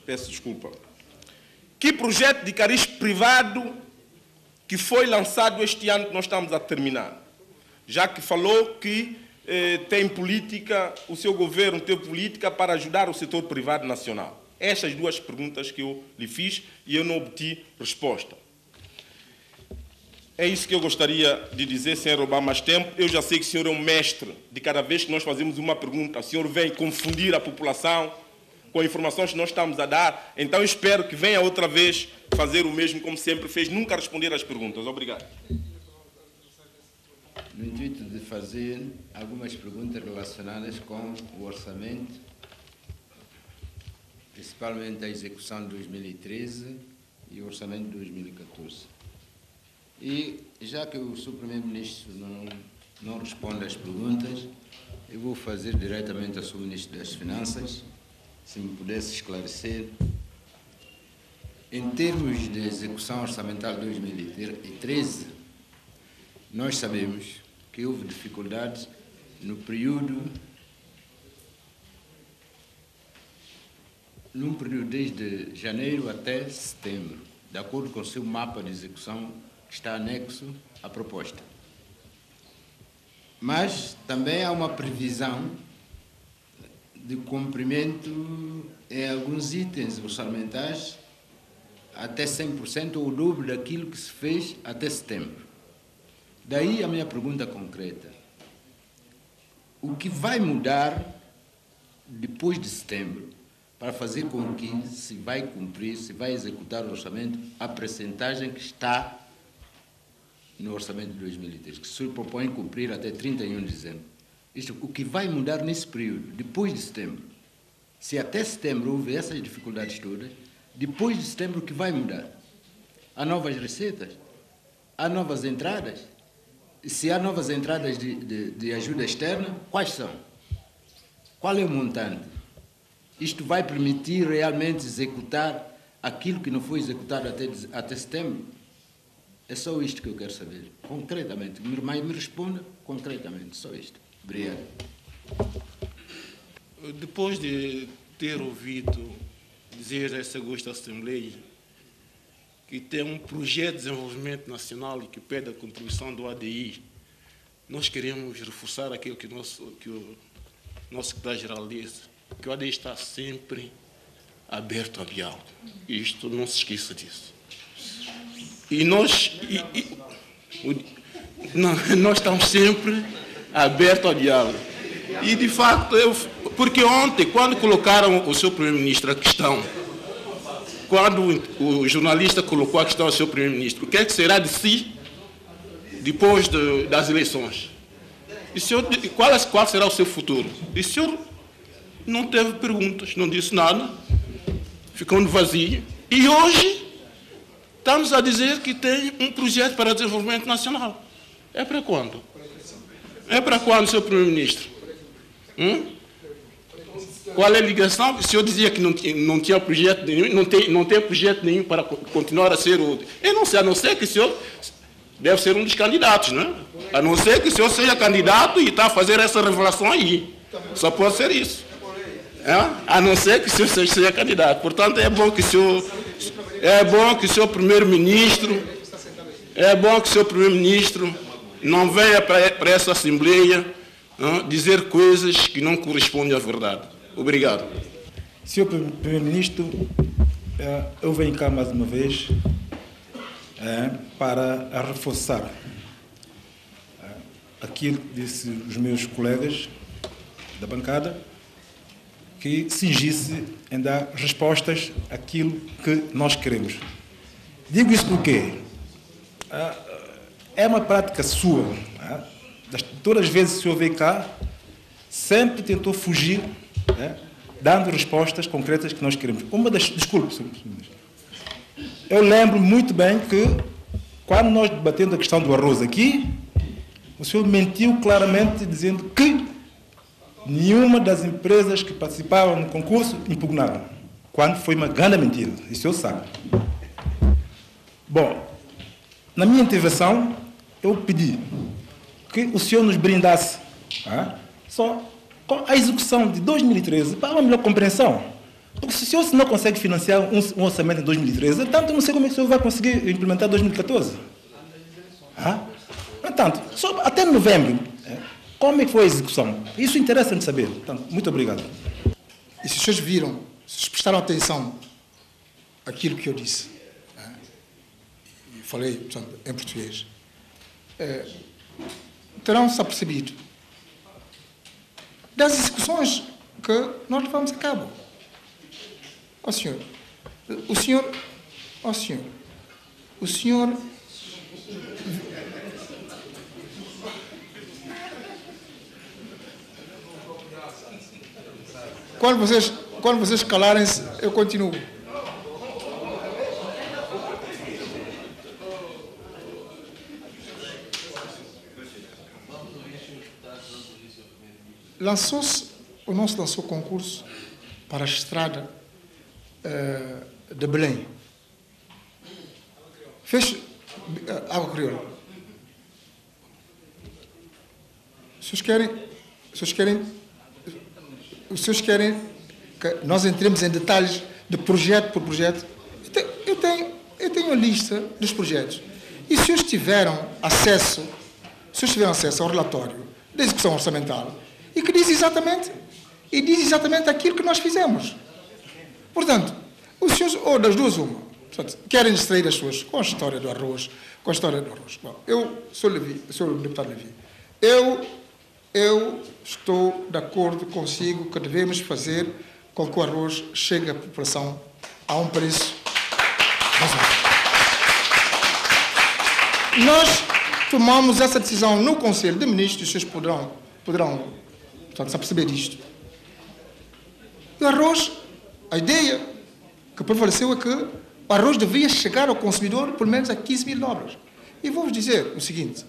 peço desculpa. Que projeto de cariz privado que foi lançado este ano que nós estamos a terminar? Já que falou que tem política, o seu governo tem política para ajudar o setor privado nacional. Estas 2 perguntas que eu lhe fiz e eu não obtive resposta. É isso que eu gostaria de dizer, sem roubar mais tempo. Eu já sei que o senhor é um mestre de cada vez que nós fazemos uma pergunta, o senhor vem confundir a população, com informações que nós estamos a dar. Então, espero que venha outra vez fazer o mesmo como sempre fez, nunca responder às perguntas. Obrigado. No intuito de fazer algumas perguntas relacionadas com o orçamento, principalmente a execução de 2013 e o orçamento de 2014. E, já que o Sr. Primeiro-Ministro não responde às perguntas, eu vou fazer diretamente ao Sr. Ministro das Finanças, se me pudesse esclarecer. Em termos de execução orçamental de 2013, nós sabemos que houve dificuldades num período desde janeiro até setembro, de acordo com o seu mapa de execução que está anexo à proposta. Mas também há uma previsão de cumprimento em alguns itens orçamentais até 100% ou o dobro daquilo que se fez até setembro. Daí a minha pergunta concreta. O que vai mudar depois de setembro para fazer com que se vai cumprir, se vai executar o orçamento, a percentagem que está no orçamento de 2013, que se propõe cumprir até 31 de dezembro? Isto, o que vai mudar nesse período, depois de setembro? Se até setembro houve essas dificuldades todas, depois de setembro o que vai mudar? Há novas receitas? Há novas entradas? Se há novas entradas de ajuda externa, quais são? Qual é o montante? Isto vai permitir realmente executar aquilo que não foi executado até setembro? É só isto que eu quero saber, concretamente. Mas me responda concretamente, só isto. Obrigado. Depois de ter ouvido dizer essa augusta Assembleia que tem um projeto de desenvolvimento nacional e que pede a contribuição do ADI, nós queremos reforçar aquilo que o nosso secretário-geral disse, que o ADI está sempre aberto ao diálogo. Isto, não se esqueça disso. E nós estamos sempre abertos ao diálogo. E, de facto, porque ontem, quando colocaram o seu primeiro-ministro a questão, quando o jornalista colocou a questão ao seu primeiro-ministro, o que é que será de si depois das eleições? E senhor, qual será o seu futuro? E o senhor não teve perguntas, não disse nada, ficou no vazio. E hoje estamos a dizer que tem um projeto para desenvolvimento nacional. É para quando? É para quando, senhor primeiro-ministro? Qual é a ligação? O senhor dizia que não tinha projeto nenhum, não tem projeto nenhum para continuar a ser o... Eu não sei, a não ser que o senhor deve ser um dos candidatos, não é? A não ser que o senhor seja candidato e está a fazer essa revelação aí. Só pode ser isso. É? A não ser que o senhor seja candidato. Portanto, é bom que o senhor primeiro-ministro não venha para essa Assembleia dizer coisas que não correspondem à verdade. Obrigado. Senhor Primeiro-Ministro, eu venho cá mais uma vez para reforçar aquilo que disse os meus colegas da bancada, que cingisse em dar respostas àquilo que nós queremos. Digo isso porque é uma prática sua. Todas as vezes que o senhor veio cá, sempre tentou fugir, dando respostas concretas que nós queremos. Desculpe, senhor Ministro. Eu lembro muito bem que, quando nós debatemos a questão do arroz aqui, o senhor mentiu claramente, dizendo que nenhuma das empresas que participavam no concurso impugnaram, quando foi uma grande mentira. Isso eu sabe. Bom, na minha intervenção, eu pedi que o senhor nos brindasse só com a execução de 2013 para uma melhor compreensão. Porque se o senhor não consegue financiar um orçamento em 2013, tanto eu não sei como é que o senhor vai conseguir implementar 2014. Portanto, só até novembro, como é que foi a execução? Isso interessa-me saber. Portanto, muito obrigado. E se os senhores viram, se vocês prestaram atenção àquilo que eu disse, e falei, portanto, em português, terão-se apercebido das execuções que nós levamos a cabo. Ó senhor, o senhor, quando vocês calarem-se, eu continuo. O nosso lançou concurso para a estrada de Belém. Fez água crioula. Os senhores querem que nós entremos em detalhes de projeto por projeto? Eu tenho a lista dos projetos. E se os tiveram acesso ao relatório da execução orçamental, e que diz exatamente aquilo que nós fizemos. Portanto, os senhores, ou das duas uma, querem distrair as pessoas com a história do arroz, Bom, eu sou o deputado Levi. Eu estou de acordo consigo que devemos fazer com que o arroz chegue à população a um preço razoável. Nós tomamos essa decisão no Conselho de Ministros, os senhores poderão perceber isto. O arroz, a ideia que prevaleceu é que o arroz devia chegar ao consumidor pelo menos a $15.000. E vou-vos dizer o seguinte: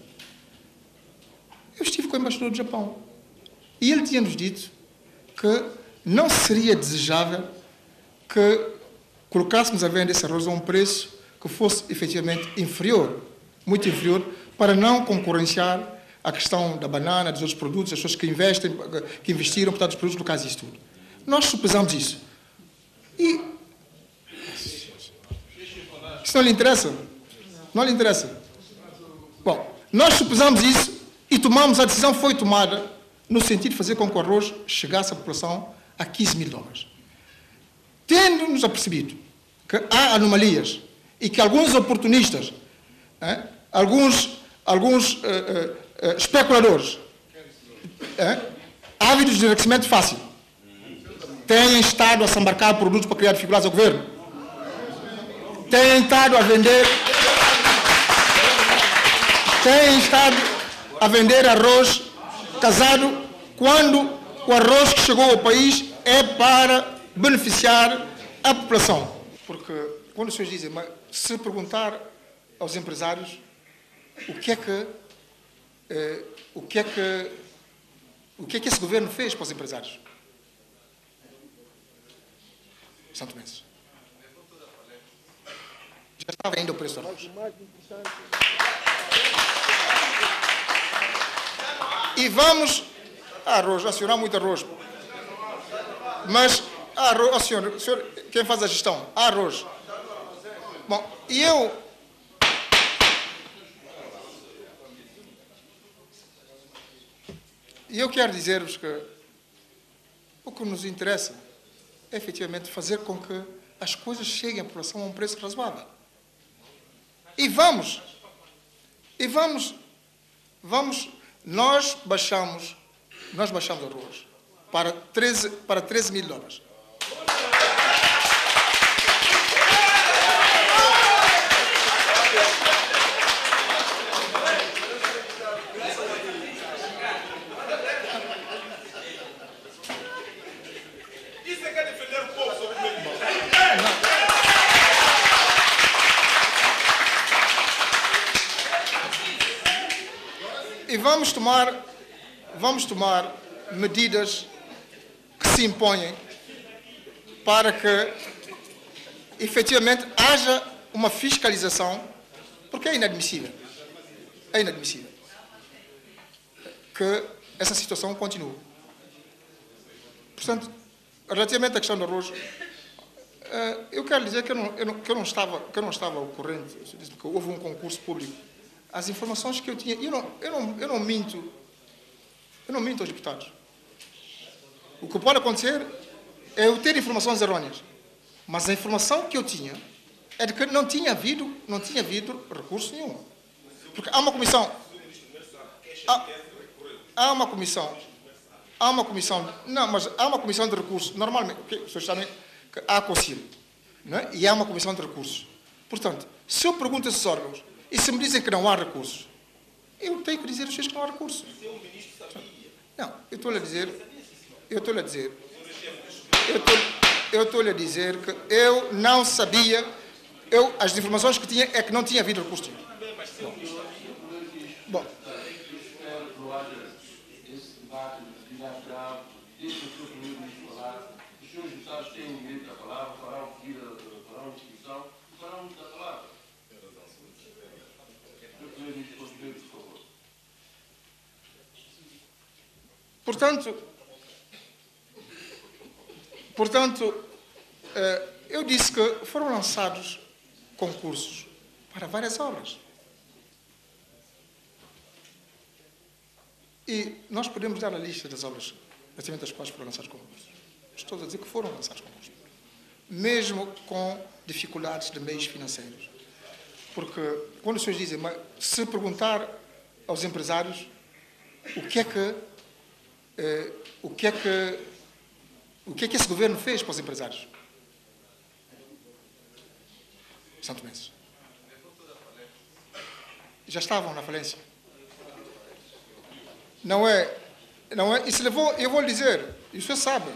eu estive com o embaixador do Japão e ele tinha-nos dito que não seria desejável que colocássemos a venda esse arroz a um preço que fosse efetivamente inferior, muito inferior, para não concorrenciar a questão da banana, dos outros produtos, as pessoas que investiram, portanto, os produtos locais e isso tudo. Nós supusamos isso. E isso não lhe interessa? Não lhe interessa? Bom, nós supusamos isso e tomamos, a decisão foi tomada no sentido de fazer com que o arroz chegasse à população a $15.000. Tendo-nos apercebido que há anomalias e que alguns oportunistas, alguns especuladores, ávidos de enriquecimento fácil, têm estado a se embarcar produtos para criar dificuldades ao governo, têm estado a vender arroz casado, quando o arroz que chegou ao país é para beneficiar a população. Porque quando os senhores dizem, mas se perguntar aos empresários o que é que esse governo fez para os empresários? Santo Mendes. Já estava ainda o preço do arroz. E vamos... arroz, a senhora há muito arroz. Mas, arroz, a senhora, quem faz a gestão? Arroz. Bom, e eu quero dizer-vos que o que nos interessa é efetivamente fazer com que as coisas cheguem à população a um preço razoável. Nós baixamos o arroz para $13.000. E vamos tomar medidas que se impõem para que efetivamente haja uma fiscalização, porque é inadmissível que essa situação continue. Portanto, relativamente à questão do arroz, eu quero dizer que eu não estava ao corrente, que houve um concurso público. As informações que eu tinha, eu não minto aos deputados. O que pode acontecer é eu ter informações errôneas, mas a informação que eu tinha é de que não tinha havido recurso nenhum. Porque há uma comissão de recursos, normalmente, vocês sabem que há concílio, não é? E há uma comissão de recursos. Portanto, se eu pergunto a esses órgãos e se me dizem que não há recursos, eu tenho que dizer aos senhores que não há recursos. Não, eu estou-lhe a dizer que eu não sabia, as informações que tinha é que não tinha havido recurso. Bom. Portanto, eu disse que foram lançados concursos para várias obras. E nós podemos dar a lista das obras, relativamente às quais foram lançados concursos. Estou a dizer que foram lançados concursos. Mesmo com dificuldades de meios financeiros. Porque quando os senhores dizem, mas se perguntar aos empresários o que é que esse governo fez para os empresários? Santo Mendes. Já estavam na falência. Não é, isso levou, eu vou lhe dizer, e o senhor sabe,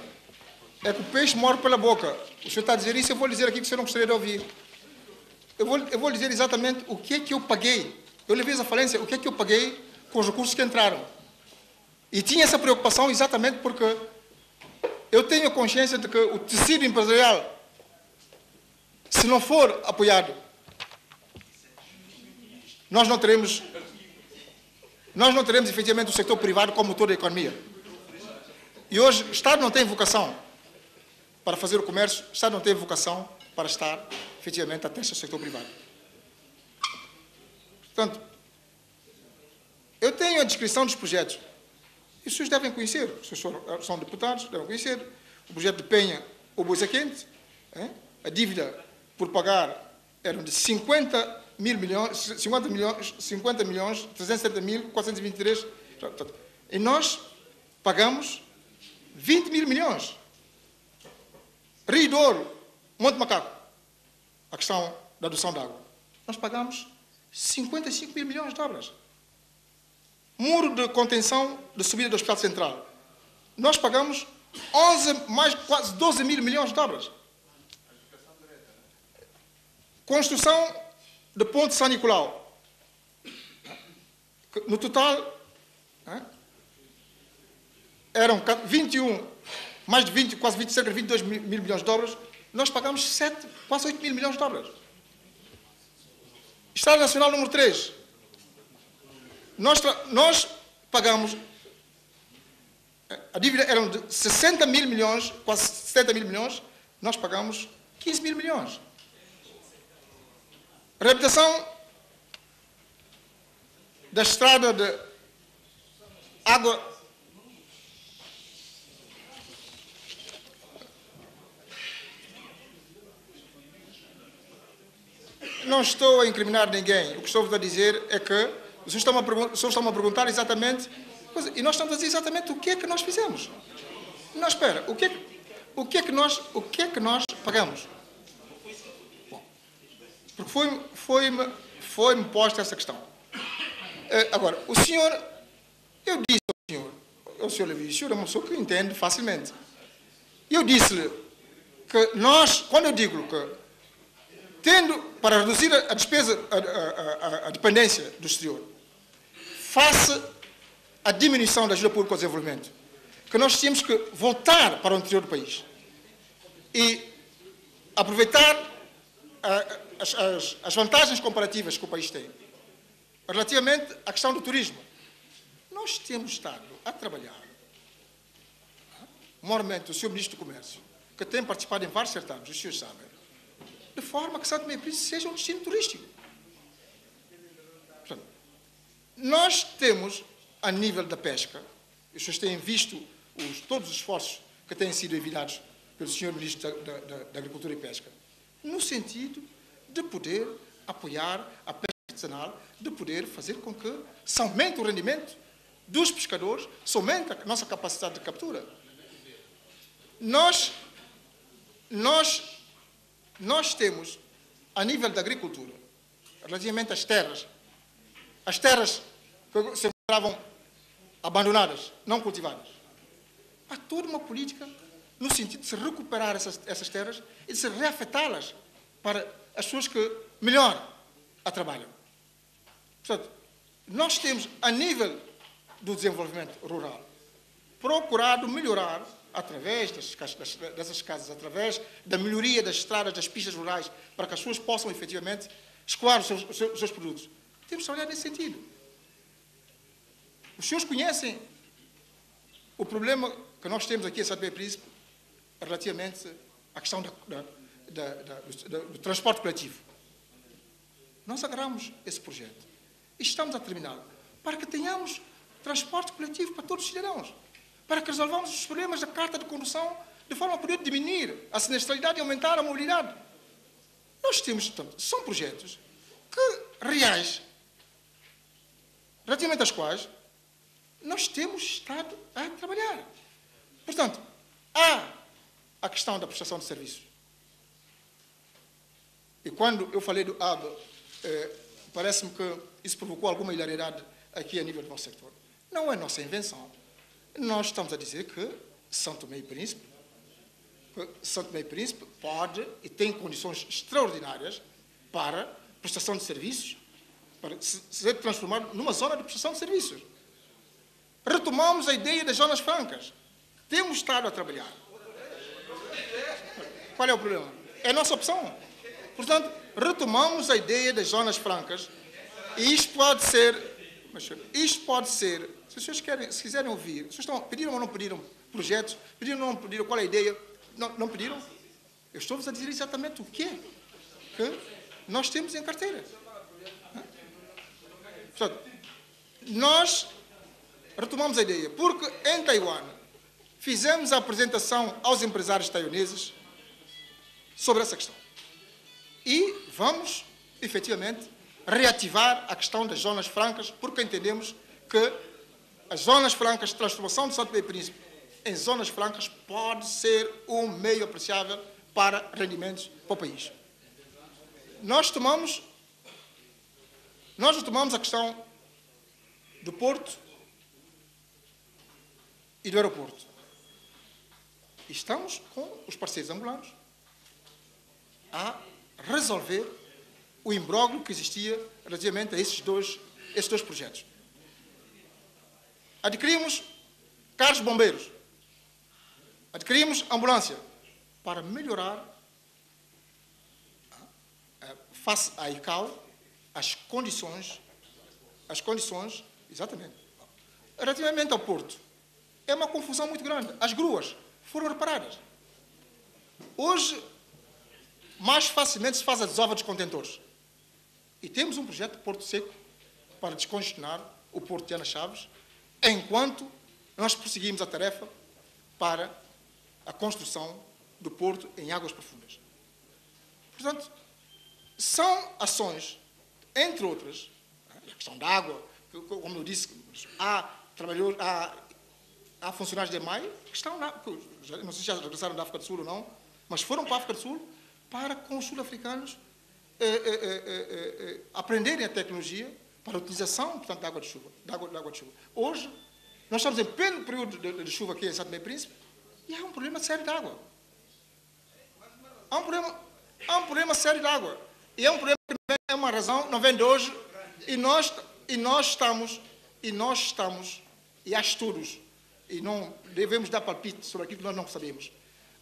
é que o peixe morre pela boca. O senhor está a dizer isso, eu vou lhe dizer aqui que o senhor não gostaria de ouvir. Eu vou lhe dizer exatamente o que é que eu paguei. Eu levei essa falência, o que é que eu paguei com os recursos que entraram. E tinha essa preocupação exatamente porque eu tenho consciência de que o tecido empresarial, se não for apoiado, nós não teremos efetivamente o setor privado como motor da economia. E hoje o Estado não tem vocação para fazer o comércio, o Estado não tem vocação para estar efetivamente atento ao setor privado. Portanto, eu tenho a descrição dos projetos. E os senhores devem conhecer, os senhores são deputados, devem conhecer. O projeto de Penha, o Boisa Quente, a dívida por pagar eram de 50 milhões, 370.423. E nós pagamos 20 mil milhões. Rio Douro, Monte Macaco, a questão da adoção de água. Nós pagamos 55 mil milhões de obras. Muro de contenção de subida do Hospital Central. Nós pagamos quase 12 mil milhões de obras. Construção de ponte São Nicolau. No total, eram 21, mais de 20, quase 20, cerca de 22 mil milhões de obras. Nós pagamos quase 8 mil milhões de obras. Estrada Nacional número 3. Nós pagamos, a dívida era de 60 mil milhões, quase 70 mil milhões, nós pagamos 15 mil milhões. Reabilitação da estrada de água. Não estou a incriminar ninguém. O que estou a dizer é que os senhores estão a perguntar exatamente, e nós estamos a dizer exatamente o que é que nós fizemos. Não, espera, o que é que nós pagamos? Bom, porque foi-me posta essa questão. Agora, o senhor, eu disse ao senhor Levi, o senhor é uma pessoa que entende facilmente. Eu disse-lhe que nós, quando eu digo que, tendo para reduzir a despesa, a dependência do exterior, face à diminuição da ajuda pública ao desenvolvimento, que nós tínhamos que voltar para o interior do país e aproveitar as vantagens comparativas que o país tem. Relativamente à questão do turismo, nós temos estado a trabalhar, maiormente o Sr. Ministro do Comércio, que tem participado em vários certames, os senhores sabem, de forma que São Tomé e Príncipe seja um destino turístico. Portanto, nós temos, a nível da pesca, os senhores têm visto todos os esforços que têm sido enviados pelo Sr. Ministro da Agricultura e Pesca, no sentido de poder apoiar a pesca artesanal, de poder fazer com que se aumente o rendimento dos pescadores, se aumente a nossa capacidade de captura. Nós nós temos, a nível da agricultura, relativamente às terras que se encontravam abandonadas, não cultivadas, há toda uma política no sentido de se recuperar essas terras e de se reafetá-las para as pessoas que melhor a trabalham. Portanto, nós temos, a nível do desenvolvimento rural, procurado melhorar, através dessas casas, através da melhoria das estradas, das pistas rurais, para que as pessoas possam, efetivamente, escoar os seus produtos. Temos de trabalhar nesse sentido. Os senhores conhecem o problema que nós temos aqui em São Tomé e Príncipe relativamente à questão do transporte coletivo. Nós agarramos esse projeto e estamos a terminá-lo para que tenhamos transporte coletivo para todos os cidadãos, para que resolvamos os problemas da carta de condução de forma a poder diminuir a sinistralidade e aumentar a mobilidade. Nós temos, portanto, são projetos reais, relativamente aos quais nós temos estado a trabalhar. Portanto, há a questão da prestação de serviços. E quando eu falei do ABA, parece-me que isso provocou alguma hilariedade aqui a nível do nosso sector. Não é nossa invenção. Nós estamos a dizer que São Tomé e Príncipe pode e tem condições extraordinárias para prestação de serviços, para ser transformado numa zona de prestação de serviços. Retomamos a ideia das zonas francas. Temos estado a trabalhar. Qual é o problema? É a nossa opção. Portanto, retomamos a ideia das zonas francas e isto pode ser, se vocês quiserem ouvir, vocês pediram ou não pediram projetos, pediram ou não pediram, qual é a ideia, não pediram? Eu estou-vos a dizer exatamente o que nós temos em carteira. Portanto, nós retomamos a ideia, porque em Taiwan fizemos a apresentação aos empresários taiwaneses sobre essa questão. E vamos, efetivamente, reativar a questão das zonas francas, porque entendemos que as zonas francas, transformação de São Tomé e Príncipe em zonas francas, pode ser um meio apreciável para rendimentos para o país. Nós retomamos a questão do porto e do aeroporto. E estamos com os parceiros angolanos a resolver o imbróglio que existia relativamente a esses dois projetos. Adquirimos carros de bombeiros, adquirimos ambulância para melhorar, face à ICAO, as condições, exatamente. Relativamente ao porto, é uma confusão muito grande. As gruas foram reparadas. Hoje, mais facilmente se faz a desova dos contentores. E temos um projeto de Porto Seco para descongestionar o Porto de Ana Chaves, enquanto nós prosseguimos a tarefa para a construção do porto em águas profundas. Portanto, são ações, entre outras, a questão da água, como eu disse, há funcionários de EMAI que estão lá, não sei se já regressaram da África do Sul ou não, mas foram para a África do Sul para com os sul-africanos aprenderem a tecnologia para a utilização, portanto, da água de chuva. Hoje, nós estamos em pleno período de chuva aqui em São Tomé e Príncipe e há um problema sério de água. Há um problema sério de água. E é um problema que não é uma razão, não vem de hoje, e nós estamos, e há estudos, e não devemos dar palpite sobre aquilo que nós não sabemos.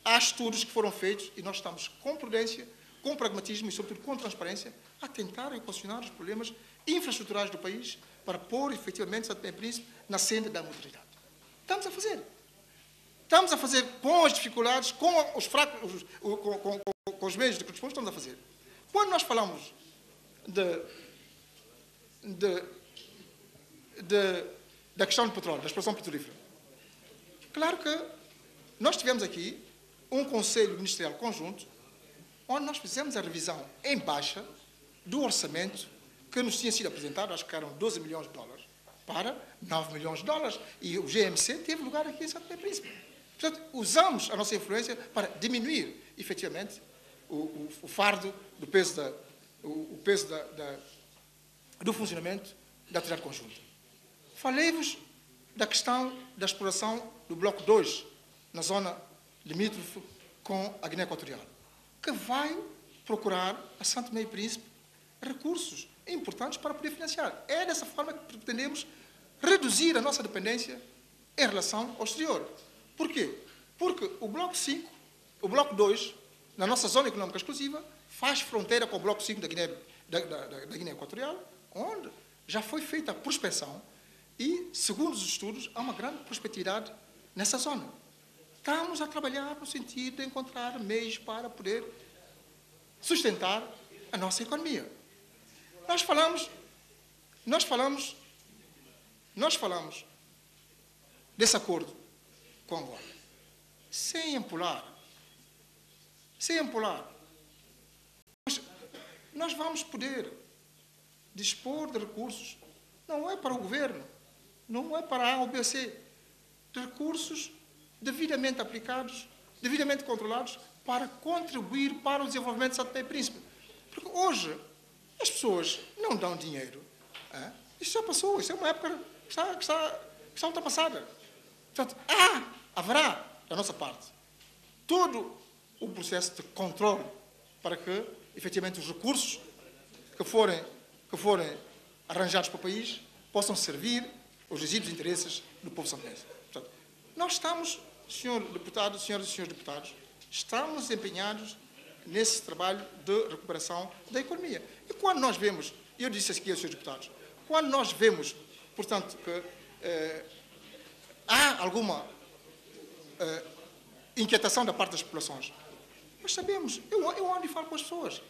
Há estudos que foram feitos e nós estamos com prudência, com pragmatismo e, sobretudo, com transparência, a tentar equacionar os problemas infraestruturais do país para pôr, efetivamente, São Tomé e Príncipe na senda da modernidade. Estamos a fazer. Estamos a fazer com as dificuldades, com os fracos, com os meios de que dispomos, estamos a fazer. Quando nós falamos da questão do petróleo, da exploração petrolífera, claro que nós tivemos aqui um Conselho Ministerial Conjunto, onde nós fizemos a revisão em baixa do orçamento que nos tinha sido apresentado, acho que eram 12 milhões de dólares, para 9 milhões de dólares, e o GMC teve lugar aqui em São Tomé e Príncipe. Portanto, usamos a nossa influência para diminuir efetivamente, o fardo do peso, do funcionamento da atividade conjunta. Falei-vos da questão da exploração do Bloco 2, na zona limítrofe com a Guiné Equatorial, que vai procurar a Santo Tomé e Príncipe recursos importantes para poder financiar. É dessa forma que pretendemos reduzir a nossa dependência em relação ao exterior. Por quê? Porque o Bloco 5, o Bloco 2, na nossa zona econômica exclusiva, faz fronteira com o Bloco 5 da Guiné Equatorial, onde já foi feita a prospecção e, segundo os estudos, há uma grande prospetividade nessa zona. Estamos a trabalhar no sentido de encontrar meios para poder sustentar a nossa economia. Nós falamos desse acordo com Angola, sem empolar. Nós vamos poder dispor de recursos, não é para o governo, não é para a A ou B ou C, de recursos devidamente aplicados, devidamente controlados, para contribuir para o desenvolvimento de Santo Tomé e Príncipe. Porque hoje as pessoas não dão dinheiro. Isso já passou, isso é uma época que está ultrapassada. Portanto, haverá, da nossa parte, todo o processo de controle para que, efetivamente, os recursos que forem arranjados para o país possam servir os legítimos interesses do povo santomense. Portanto, nós estamos, senhor deputado, senhoras e senhores deputados, estamos empenhados nesse trabalho de recuperação da economia. E quando nós vemos, eu disse aqui aos senhores deputados, quando nós vemos, portanto, que há alguma inquietação da parte das populações, nós sabemos, eu ando e falo com as pessoas.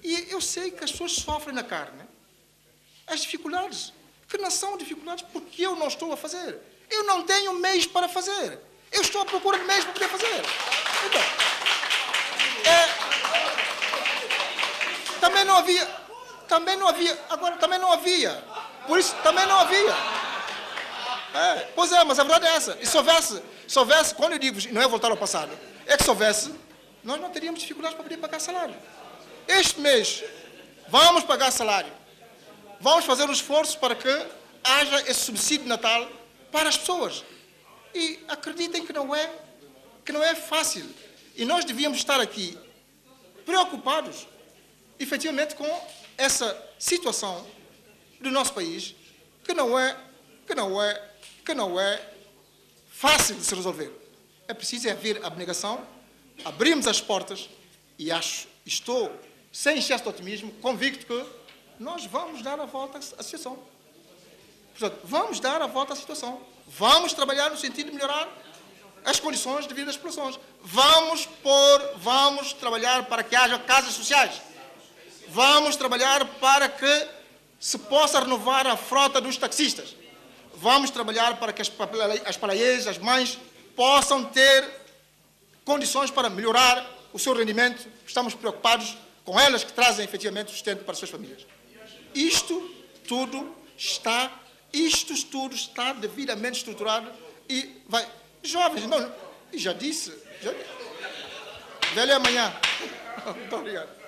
E eu sei que as pessoas sofrem na carne as dificuldades, que não são dificuldades porque eu não estou a fazer. Eu não tenho meios para fazer. Eu estou à procura de meios para poder fazer. Então, também não havia. Por isso, também não havia. Pois é, mas a verdade é essa. E se houvesse, quando eu digo, não é voltar ao passado, é que se houvesse, nós não teríamos dificuldades para poder pagar salário. Este mês, vamos pagar salário. Vamos fazer um esforço para que haja esse subsídio de Natal para as pessoas. E acreditem que não é fácil. E nós devíamos estar aqui preocupados, efetivamente, com essa situação do nosso país, que não é fácil de se resolver. É preciso haver abnegação, abrirmos as portas e estou, sem excesso de otimismo, convicto que nós vamos dar a volta à situação. Portanto, vamos dar a volta à situação. Vamos trabalhar no sentido de melhorar as condições de vida das populações. Vamos trabalhar para que haja casas sociais. Vamos trabalhar para que se possa renovar a frota dos taxistas. Vamos trabalhar para que as palaiês, as mães, possam ter condições para melhorar o seu rendimento. Estamos preocupados com elas que trazem efetivamente sustento para as suas famílias. Isto tudo está devidamente estruturado e vai... Jovens, não, já disse. Velho é amanhã. Muito obrigado.